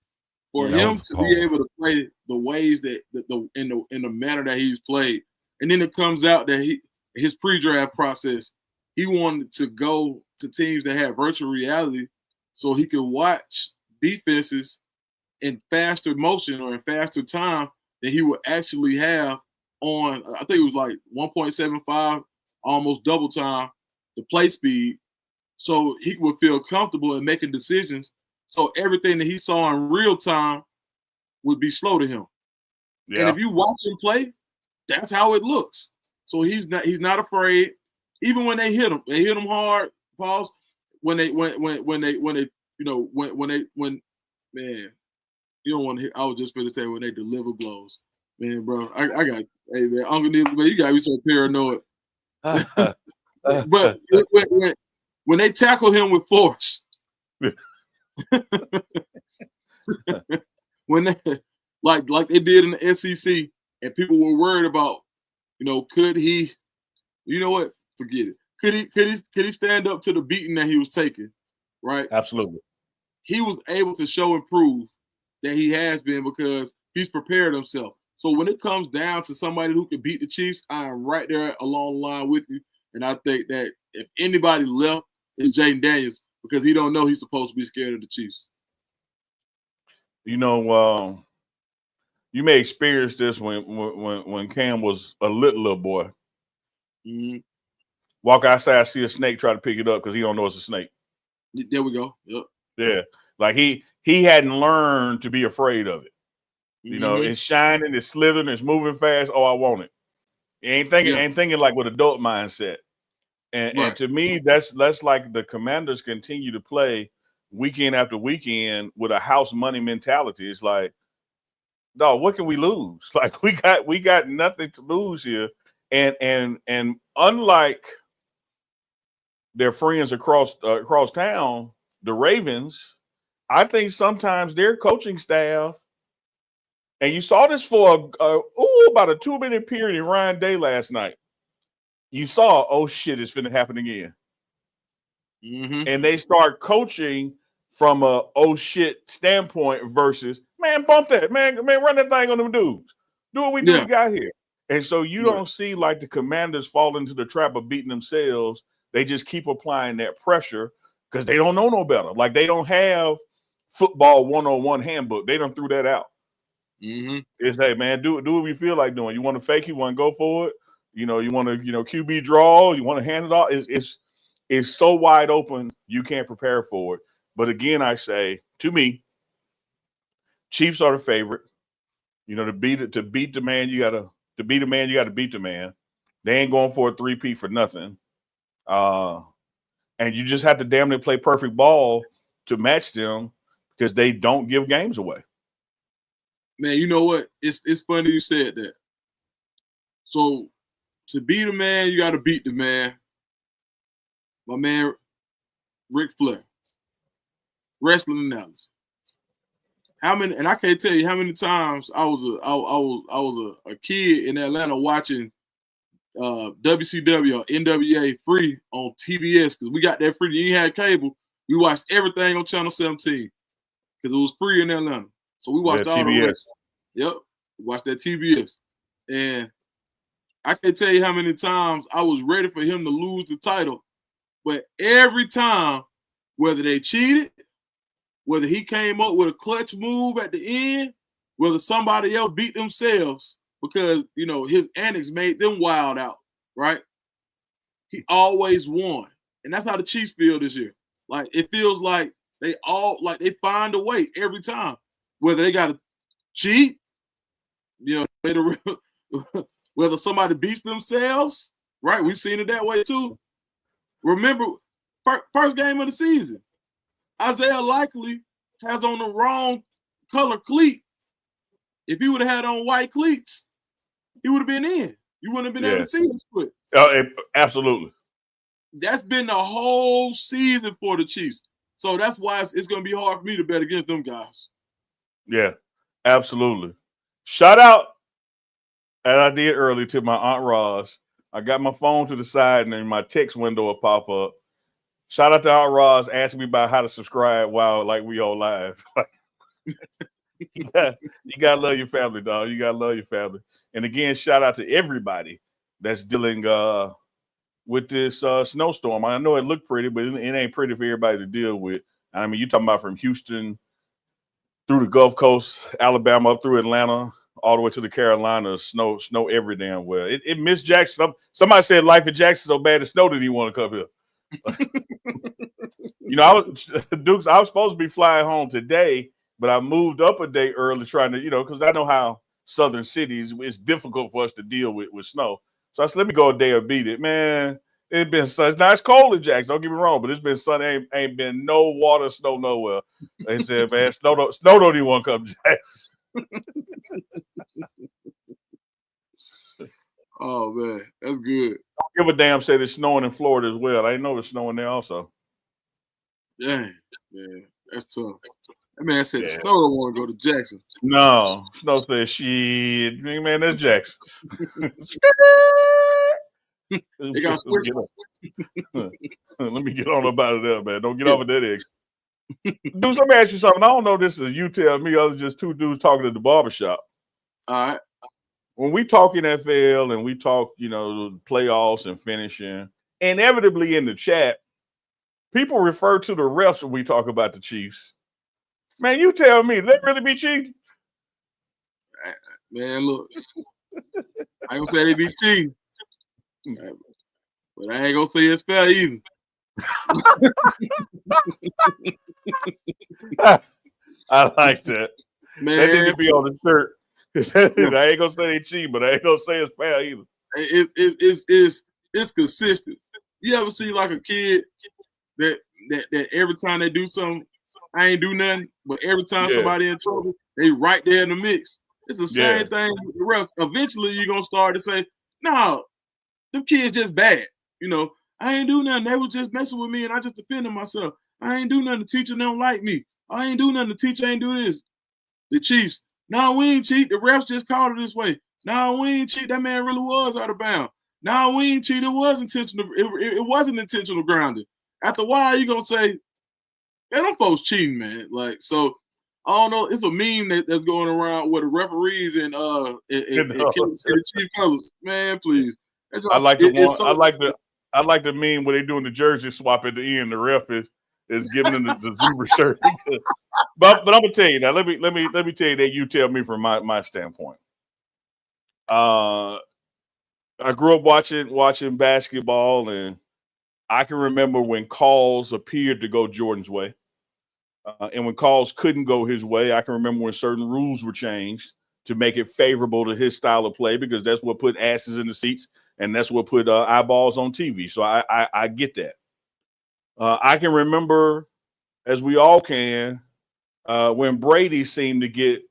For him to be able to play the ways that in the manner that he's played, and then it comes out that his pre-draft process, he wanted to go to teams that had virtual reality so he could watch defenses in faster motion or in faster time than he would actually have on, I think it was like 1.75, almost double time, the play speed. So he would feel comfortable in making decisions. So everything that he saw in real time would be slow to him. Yeah. And if you watch him play, that's how it looks. So he's not afraid. Even when they hit him hard pause. When man, you don't want to hear. I was just going to say when they deliver blows, man, bro. I got, hey man, Uncle Neely, man, you got me so paranoid. But when they tackle him with force, when they like they did in the SEC, and people were worried about, could he, what? Forget it. Could he stand up to the beating that he was taking? Right. Absolutely. He was able to show and prove that he has been because he's prepared himself. So when it comes down to somebody who can beat the Chiefs, I am right there along the line with you. And I think that if anybody left, it's Jaden Daniels because he don't know he's supposed to be scared of the Chiefs. You may experience this when Cam was a little boy. Mm-hmm. Walk outside, see a snake, try to pick it up because he don't know it's a snake. There we go. Yep. Yeah, like he hadn't learned to be afraid of it. Mm-hmm. It's shining, it's slithering, it's moving fast. Oh, I want it. Ain't thinking like with adult mindset. And to me, that's like the Commanders continue to play weekend after weekend with a house money mentality. It's like, dog, what can we lose? Like we got nothing to lose here. And unlike their friends across town, the Ravens, I think sometimes their coaching staff, and you saw this for about a 2-minute period in Ryan Day last night. You saw, oh shit, it's finna happen again. Mm-hmm. And they start coaching from a oh shit standpoint versus, man, bump that, man, run that thing on them dudes. Do what we got here. And so you don't see like the Commanders fall into the trap of beating themselves. They just keep applying that pressure because they don't know no better. Like they don't have football 101 handbook. They don't threw that out. Mm-hmm. It's, hey man, do what you feel like doing. You want to fake it, you want to go for it. You want to QB draw. You want to hand it off. It's so wide open you can't prepare for it. But again, I say to me, Chiefs are the favorite. To beat the man, you gotta beat the man. They ain't going for a 3-peat for nothing. And you just have to damn near play perfect ball to match them because they don't give games away. Man, you know what? It's funny you said that. So to beat a man, you got to beat the man. My man, Ric Flair, wrestling analogy. How many? And I can't tell you how many times I was a kid in Atlanta watching WCW or NWA free on TBS because we got that free. You ain't had cable. We watched everything on Channel 17 because it was free in Atlanta. So we watched all the rest. Yep, we watched that TBS, and I can't tell you how many times I was ready for him to lose the title, but every time, whether they cheated, whether he came up with a clutch move at the end, whether somebody else beat themselves because, his antics made them wild out, right? He always won. And that's how the Chiefs feel this year. Like, it feels like they find a way every time. Whether they got to cheat, whether somebody beats themselves, right? We've seen it that way too. Remember, first game of the season, Isaiah Likely has on the wrong color cleat. If he would have had on white cleats, he would have been in. You wouldn't have been able to see the split. Absolutely. That's been the whole season for the Chiefs. So that's why it's going to be hard for me to bet against them guys. Yeah, absolutely. Shout out, as I did earlier, to my Aunt Roz. I got my phone to the side and then my text window will pop up. Shout out to Aunt Roz asking me about how to subscribe while we all live. You gotta love your family, dog. You gotta love your family. And again, shout out to everybody that's dealing with this snowstorm. I know it looked pretty, but it ain't pretty for everybody to deal with. I mean, you're talking about from Houston through the Gulf Coast, Alabama, up through Atlanta, all the way to the Carolinas. Snow every damn well. It missed Jackson. Somebody said life in Jackson so bad it snowed that he want to come here. Dukes, I was supposed to be flying home today, but I moved up a day early trying to, because I know how southern cities, it's difficult for us to deal with snow. So I said, let me go a day or beat it. Man, It's been sun. Now it's cold in Jackson. Don't get me wrong, but it's been sun. Ain't been no water, snow nowhere. They said, man, snow don't even want to come to Jackson. Oh man, that's good. Don't give a damn. Said it's snowing in Florida as well. I didn't know it's snowing there also. Dang, man, that's tough. That man said Yeah. the Snow don't want to go to Jackson. No, Snow said, shit, man, that's Jackson. They got switch. Let me get on about it there, man. Don't get off of that X. Dudes, let me ask you something. I don't know this is you tell me, other just two dudes talking at the barbershop. All right. When we talk NFL and we talk, playoffs and finishing, inevitably in the chat, people refer to the refs when we talk about the Chiefs. Man, you tell me, they really be cheating? Man, look, I ain't gonna say they be cheating, but I ain't gonna say it's fair either. I like that. Man, that need to be on the shirt. I ain't gonna say they cheat, but I ain't gonna say it's fair either. It's consistent. You ever see like a kid that every time they do something, I ain't do nothing, but every time somebody in trouble, they right there in the mix. It's the same thing with the refs. Eventually, you're gonna start to say, "No, them kids just bad." I ain't do nothing. They was just messing with me, and I just defended myself. I ain't do nothing. The teacher don't like me. I ain't do nothing. The teacher ain't do this. The Chiefs, no, we ain't cheat. The refs just called it this way. No, we ain't cheat. That man really was out of bounds. No, we ain't cheat. It was intentional. It wasn't intentional grounding. After a while, you gonna say, "Man, them folks cheating, man." Like, so I don't know. It's a meme that's going around with the referees and Kansas City Chief colors. Man, please. I like the meme where they doing the jersey swap at the end. The ref is giving them the zebra shirt. but I'm gonna tell you now. Let me tell you that you tell me from my standpoint. I grew up watching basketball, and I can remember when calls appeared to go Jordan's way. And when calls couldn't go his way, I can remember when certain rules were changed to make it favorable to his style of play, because that's what put asses in the seats and that's what put eyeballs on TV. So I get that. I can remember, as we all can, when Brady seemed to get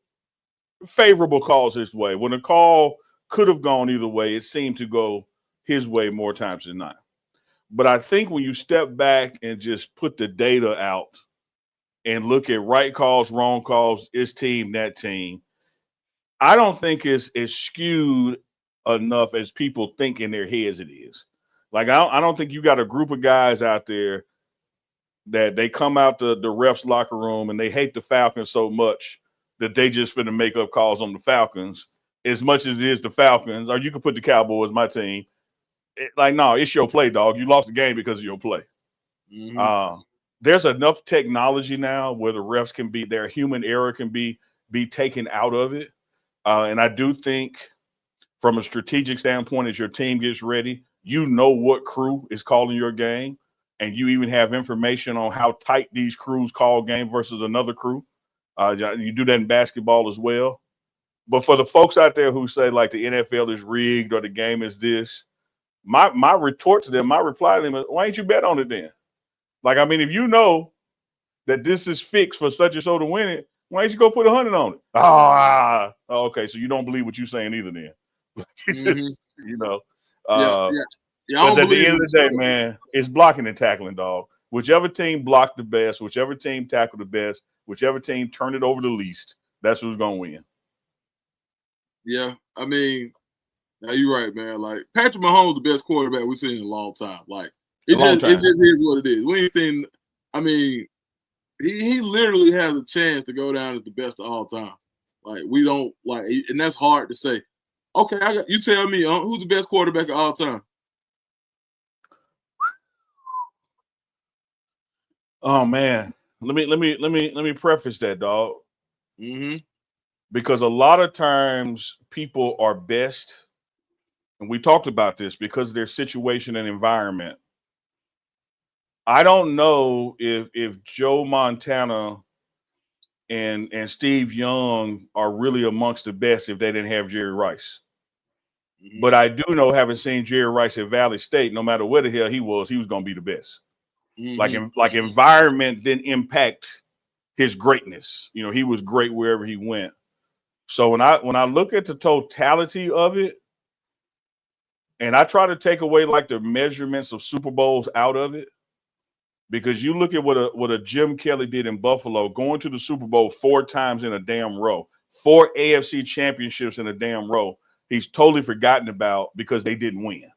favorable calls his way. When a call could have gone either way, it seemed to go his way more times than not. But I think when you step back and just put the data out and look at right calls, wrong calls, this team, that team, I don't think it's as skewed enough as people think in their heads it is. Like, I don't think you got a group of guys out there that they come out the refs locker room and they hate the Falcons so much that they just finna make up calls on the Falcons as much as it is the Falcons. Or you could put the Cowboys, my team. No, it's your play, dog. You lost the game because of your play. Mm-hmm. There's enough technology now where the refs can be, their human error can be taken out of it. And I do think from a strategic standpoint, as your team gets ready, you know what crew is calling your game, and you even have information on how tight these crews call game versus another crew. You do that in basketball as well. But for the folks out there who say like the NFL is rigged or the game is this, my retort to them, my reply to them is, why ain't you bet on it then? Like, I mean, if you know that this is fixed for such and so to win it, why don't you go put 100 on it? Okay. So you don't believe what you're saying either then. Just, because at the end of the day, man, it's blocking and tackling, dog. Whichever team blocked the best, whichever team tackled the best, whichever team turned it over the least, that's who's going to win. Yeah. I mean, now you're right, man. Like, Patrick Mahomes, the best quarterback we've seen in a long time. Like, it just is what it is. We ain't seen, I mean, he literally has a chance to go down as the best of all time. Like, we don't like, and that's hard to say. Okay, you tell me, who's the best quarterback of all time? Oh man, let me preface that, dog. Mm-hmm. Because a lot of times people are best, and we talked about this, because of their situation and environment. I don't know if Joe Montana and Steve Young are really amongst the best if they didn't have Jerry Rice. But I do know, having seen Jerry Rice at Valley State, no matter where the hell he was going to be the best. Like environment didn't impact his greatness. You know, he was great wherever he went. So when I look at the totality of it, and I try to take away like the measurements of Super Bowls out of it, because you look at what a Jim Kelly did in Buffalo, going to the Super Bowl 4 times in a damn row, 4 AFC championships in a damn row. He's totally forgotten about because they didn't win.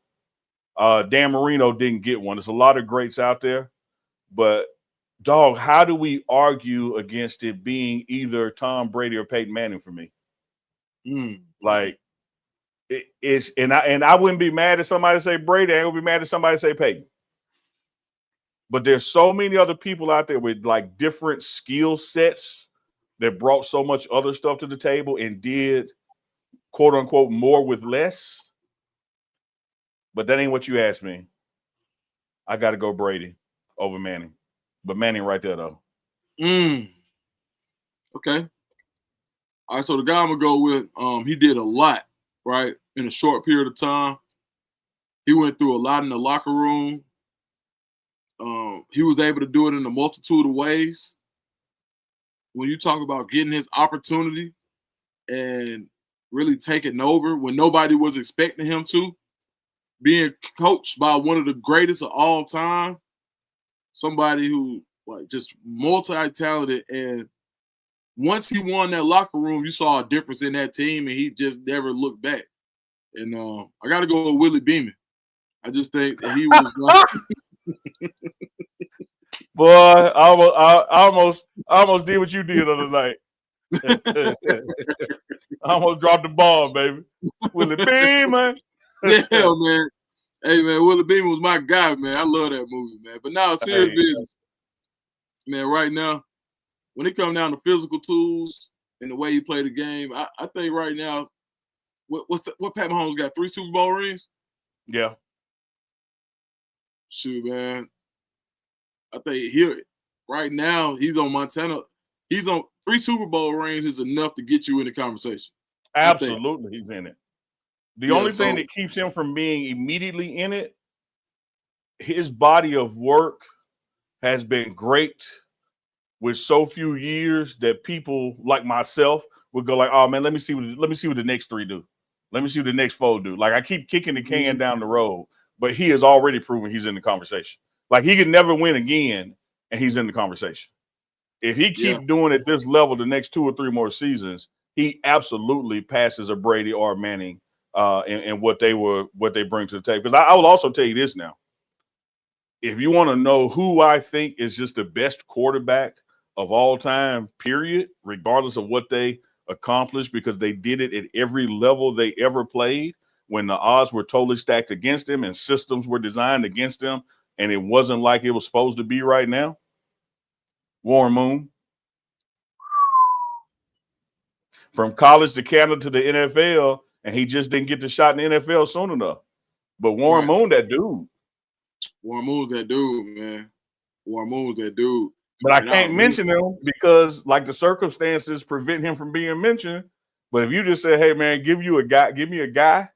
Dan Marino didn't get one. There's a lot of greats out there, but dog, how do we argue against it being either Tom Brady or Peyton Manning for me? Like it's, and I wouldn't be mad if somebody say Brady. I would be mad if somebody say Peyton. But there's so many other people out there with like different skill sets that brought so much other stuff to the table and did, quote unquote, more with less. But that ain't what you asked me. I got to go Brady over Manning. But Manning right there, though. Okay. All right, so the guy I'm going to go with, he did a lot, right, in a short period of time. He went through a lot in the locker room. He was able to do it in a multitude of ways. When you talk about getting his opportunity and really taking over when nobody was expecting him to, being coached by one of the greatest of all time, somebody who like just multi-talented, and once he won that locker room, you saw a difference in that team, and he just never looked back. And I got to go with Willie Beeman. I just think that he was boy, I almost did what you did the other night. I almost dropped the ball, baby. Willie Beeman. Yeah, man. Hey, man, Willie Beeman was my guy, man. I love that movie, man. But now, serious business. Man, right now, when it comes down to physical tools and the way you play the game, I think right now, what Pat Mahomes got? 3 Super Bowl rings? Yeah. Shoot, man. I think right now, he's on Montana. He's on 3 Super Bowl rings is enough to get you in the conversation. Absolutely, he's in it. The only thing that keeps him from being immediately in it, his body of work has been great with so few years that people like myself would go like, oh man, let me see what the next 3 do. Let me see what the next 4 do. Like I keep kicking the can down the road, but he has already proven he's in the conversation. Like he could never win again, and he's in the conversation. If he keeps doing it this level the next 2 or 3 more seasons, he absolutely passes a Brady or a Manning in what they bring to the table. Because I will also tell you this now. If you want to know who I think is just the best quarterback of all time, period, regardless of what they accomplished, because they did it at every level they ever played, when the odds were totally stacked against them and systems were designed against them, and it wasn't like it was supposed to be right now. Warren Moon. From college to Canada to the NFL, and he just didn't get the shot in the NFL soon enough. But Warren Moon, that dude. Warren Moon's that dude, man. Warren Moon's that dude. But I can't mention him because, like, the circumstances prevent him from being mentioned. But if you just say, hey, man, give me a guy,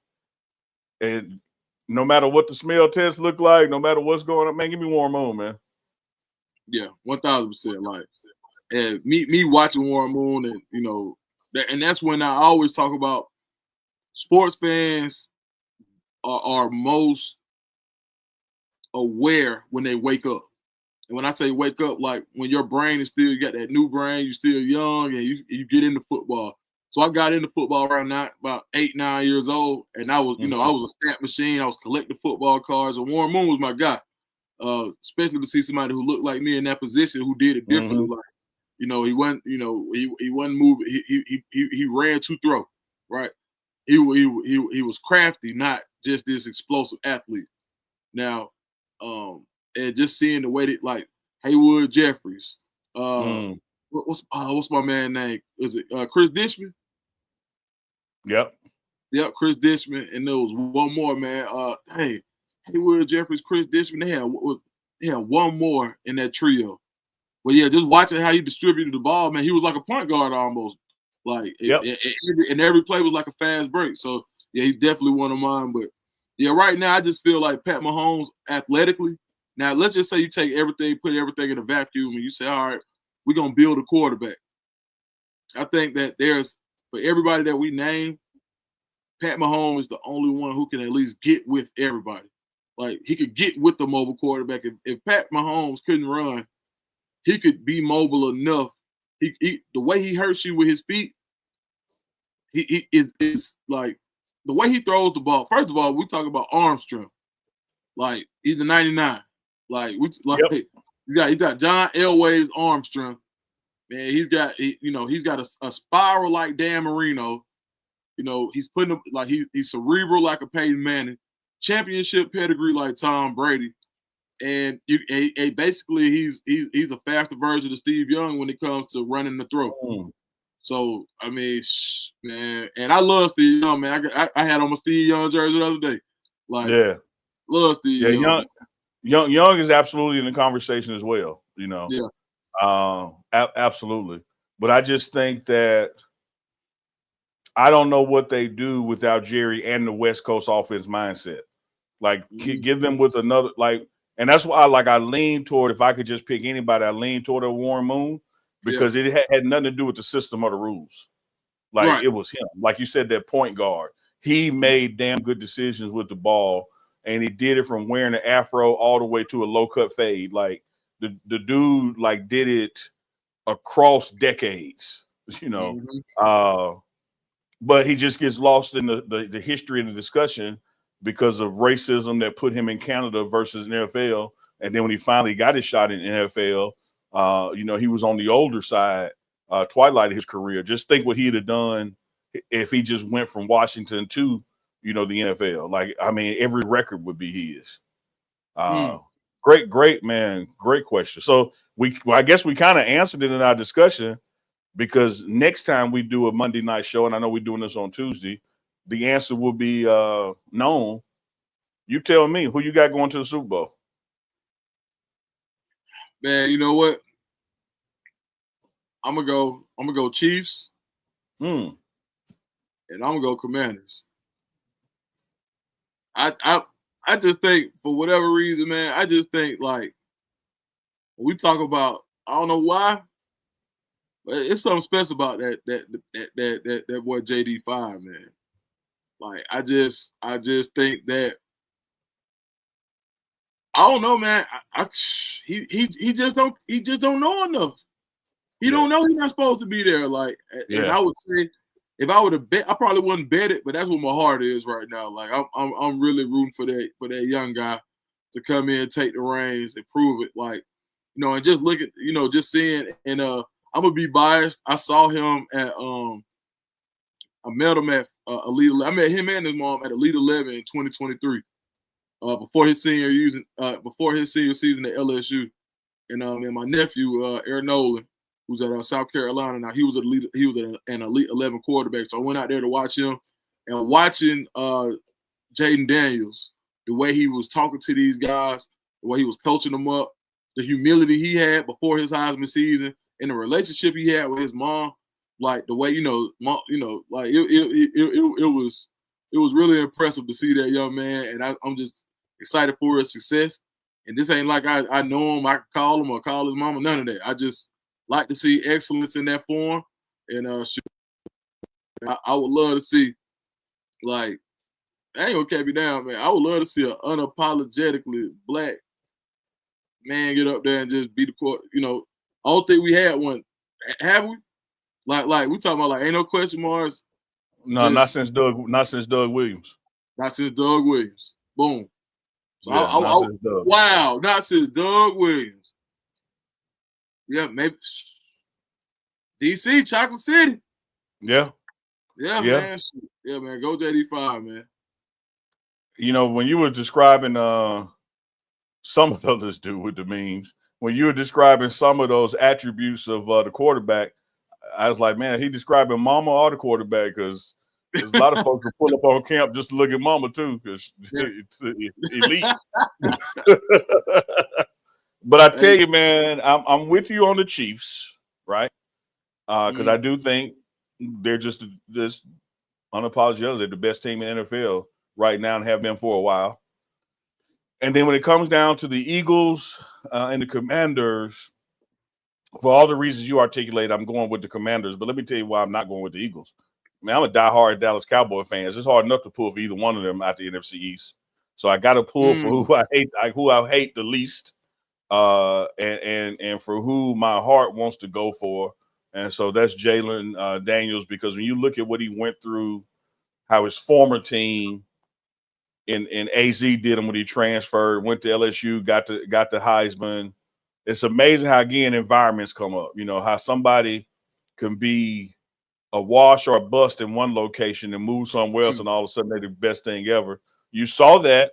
and no matter what the smell test look like, no matter what's going on, man, give me Warren Moon, man. Yeah, 1,000%. Like, and me watching Warren Moon, and you know, and that's when I always talk about sports fans are most aware when they wake up. And when I say wake up, like when your brain is still, you got that new brain, you're still young, and you get into football. So I got into football around about 8, 9 years old, and I was, you know, I was a stat machine. I was collecting football cards, and Warren Moon was my guy. Especially to see somebody who looked like me in that position who did it differently. Like, you know, he wasn't moving. He ran to throw, right? He was crafty, not just this explosive athlete. Now, and just seeing the way that, like, Haywood Jeffries, what's my man name? Is it Chris Dishman? Yep, Chris Dishman, and there was one more, man. Haywood Jeffries, Chris Dishman, they had one more in that trio. But yeah, just watching how he distributed the ball, man, he was like a point guard almost. Like, and every play was like a fast break. So Yeah, he's definitely one of mine. But yeah, right now I just feel like Pat Mahomes athletically. Now let's just say you take everything, put everything in a vacuum, and you say, all right, we're gonna build a quarterback. I think that there's for everybody that we name, Pat Mahomes is the only one who can at least get with everybody. Like he could get with the mobile quarterback. If Pat Mahomes couldn't run, he could be mobile enough. He the way he hurts you with his feet, he is like the way he throws the ball. First of all, we talk about arm strength. Like he's the 99. Like Yep. he got John Elway's arm strength. Man, he's got a spiral like Dan Marino. You know, he's putting up like he's cerebral like a Peyton Manning, championship pedigree like Tom Brady, and basically he's a faster version of Steve Young when it comes to running the throw. So I mean, man, and I love Steve Young, man. I had on my Steve Young jersey the other day. Like, yeah, love Steve Young. Young is absolutely in the conversation as well. You know, yeah, absolutely. But I just think that I don't know what they do without Jerry and the West Coast offense mindset. Like, give them with another and that's why I lean toward, if I could just pick anybody, I lean toward a Warren Moon, because it had nothing to do with the system or the rules. Like, it was him. Like you said, that point guard. He made damn good decisions with the ball, and he did it from wearing an afro all the way to a low cut fade. Like the dude did it across decades, you know. But he just gets lost in the history and the discussion because of racism that put him in Canada versus NFL. And then when he finally got his shot in NFL, you know, he was on the older side, twilight of his career. Just think what he'd have done if he just went from Washington to, you know, the NFL. Like, I mean, every record would be his. Great, man. Great question. So I guess we kind of answered it in our discussion, because next time we do a Monday night show, and I know we're doing this on Tuesday, the answer will be known. You tell me who you got going to the Super Bowl. Man, you know what? I'm gonna go Chiefs. And I'm gonna go Commanders. I just think, for whatever reason, man, I just think like when we talk about, I don't know why, but it's something special about that boy JD5, man. Like I just think that, I don't know, man. He just don't know enough. He don't know he's not supposed to be there. Like, and I would say, if I would have bet, I probably wouldn't bet it, but that's what my heart is right now. Like, I'm really rooting for that young guy to come in, take the reins, and prove it. Like, you know, and just look at, you know, just seeing, and I'm gonna be biased. I saw him at I met him at Elite. I met him and his mom at Elite 11 in 2023. Before his senior season at LSU, and my nephew Aaron Nolan, who's at South Carolina now, he was an Elite 11 quarterback. So I went out there to watch him, and watching Jaden Daniels, the way he was talking to these guys, the way he was coaching them up, the humility he had before his Heisman season, and the relationship he had with his mom, like the way, like it was really impressive to see that young man, and I'm just excited for his success. And this ain't like I know him, I can call him or call his mama, none of that. I just like to see excellence in that form. And I would love to see, like, I ain't gonna cap you down, man. I would love to see an unapologetically black man get up there and just be the court. You know, I don't think we had one. Have we? Like we talking about, like, ain't no question marks. No, not since Doug Williams. Not since Doug Williams. Boom. So yeah, wow, not since Doug Williams. Yeah, maybe DC, Chocolate City. Yeah. Man. Yeah, man. Go JD5, man. You know, when you were describing some of those, this dude with the memes, when you were describing some of those attributes of the quarterback, I was like, man, he describing Mama or the quarterback, because there's a lot of folks who pull up on camp just to look at Mama too, because it's elite. But I tell you, man, I'm with you on the Chiefs, right? Because I do think they're just unapologetically, they're the best team in the NFL right now and have been for a while. And then when it comes down to the Eagles and the Commanders, for all the reasons you articulate, I'm going with the Commanders. But let me tell you why I'm not going with the Eagles. I mean, I'm a diehard Dallas Cowboy fan. It's hard enough to pull for either one of them out the NFC East. So I got to pull for who I hate the least, and for who my heart wants to go for. And so that's Jalen Daniels, because when you look at what he went through, how his former team in AZ did him when he transferred, went to LSU, got the Heisman. It's amazing how, again, environments come up. You know, how somebody can be a wash or a bust in one location and move somewhere else, and all of a sudden they're the best thing ever. You saw that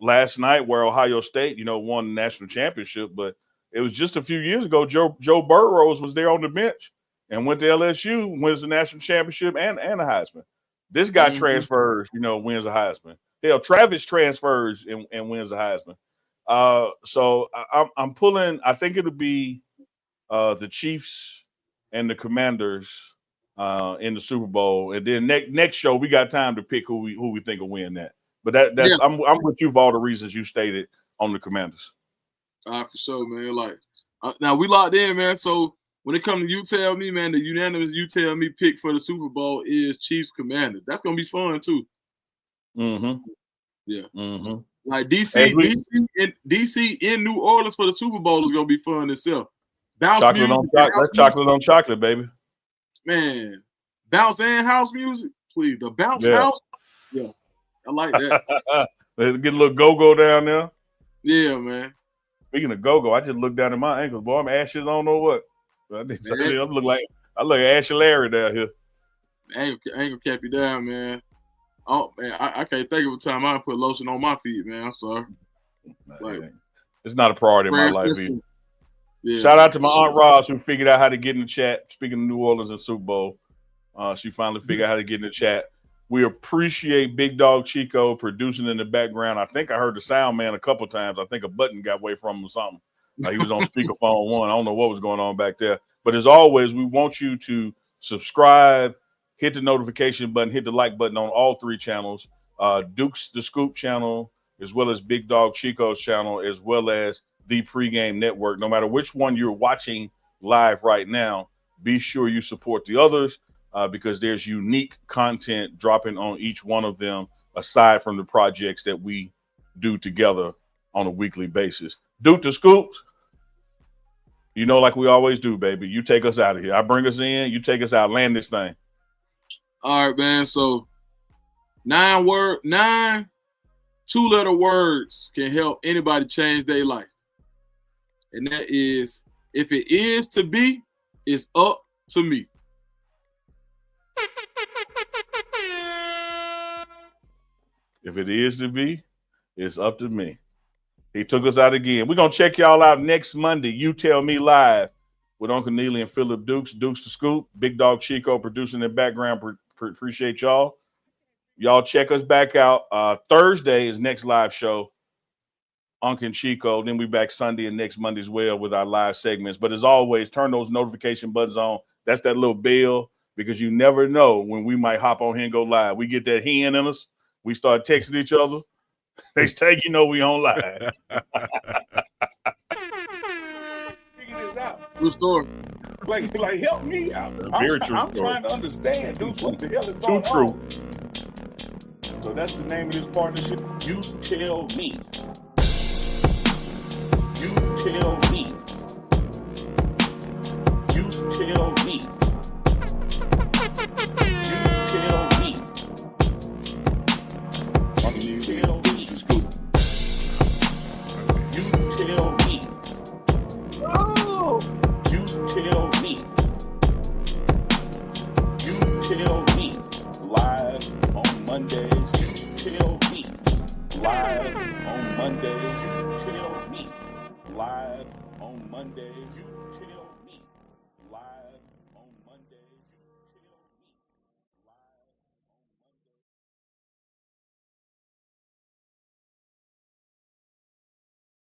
last night where Ohio State, you know, won the national championship, but it was just a few years ago. Joe Burrows was there on the bench and went to LSU, wins the national championship and a Heisman. This guy transfers, you know, wins a Heisman. Hell, Travis transfers and wins a Heisman. So I'm pulling. I think it'll be the Chiefs and the Commanders in the Super Bowl, and then next show we got time to pick who we think will win that. But that's I'm with you for all the reasons you stated on the Commanders. For sure, man. Like now we locked in, man. So when it comes to you tell me, man, the unanimous you tell me pick for the Super Bowl is Chiefs Commanders. That's gonna be fun too. Yeah. Like DC in New Orleans for the Super Bowl is gonna be fun itself. Chocolate on chocolate, baby. Man, bounce and house music, please. The bounce house, yeah, I like that. Let's get a little go-go down there. Yeah, man. Speaking of go-go, I just looked down at my ankles, boy. I'm ashes. I don't know what. I look like Ashy Larry down here. Ankle cap you down, man. Oh man, I can't think of a time I put lotion on my feet, man. I'm sorry. Like, it's not a priority in my life either. Yeah. Shout out to my Aunt Roz, who figured out how to get in the chat. Speaking of New Orleans and Super Bowl, she finally figured out how to get in the chat. We appreciate Big Dog Chico producing in the background. I think I heard the sound man a couple times. I think a button got away from him or something. He was on speakerphone 1. I don't know what was going on back there. But as always, we want you to subscribe, hit the notification button, hit the like button on all 3 channels, Dukes the Scoop channel, as well as Big Dog Chico's channel, as well as the Pregame Network. No matter which one you're watching live right now, be sure you support the others because there's unique content dropping on each one of them, aside from the projects that we do together on a weekly basis. Duke the Scoops, you know, like we always do, baby. You take us out of here. I bring us in, you take us out. Land this thing. All right, man. So 9 2-letter words can help anybody change their life. And that is, if it is to be, it's up to me. If it is to be, it's up to me. He took us out again. We're going to check y'all out next Monday. You Tell Me Live with Uncle Neely and Philip Dukes. Dukes the Scoop. Big Dog Chico producing in the background. Appreciate y'all. Y'all check us back out. Thursday is next live show. Unc and Chico. Then we back Sunday and next Monday as well with our live segments. But as always, turn those notification buttons on. That's that little bell, because you never know when we might hop on here and go live. We get that hen in us. We start texting each other. Next time you know we on live. Figure this out. True story. Like help me out. I'm trying to understand, dude, what the hell is going on. So that's the name of this partnership. You tell me. You tell me. You tell me. You tell me. You tell me. Oh. You tell me. You tell me. Live on Mondays. You tell me. Live on Mondays. You tell me. Live on Mondays. You tell me. Live.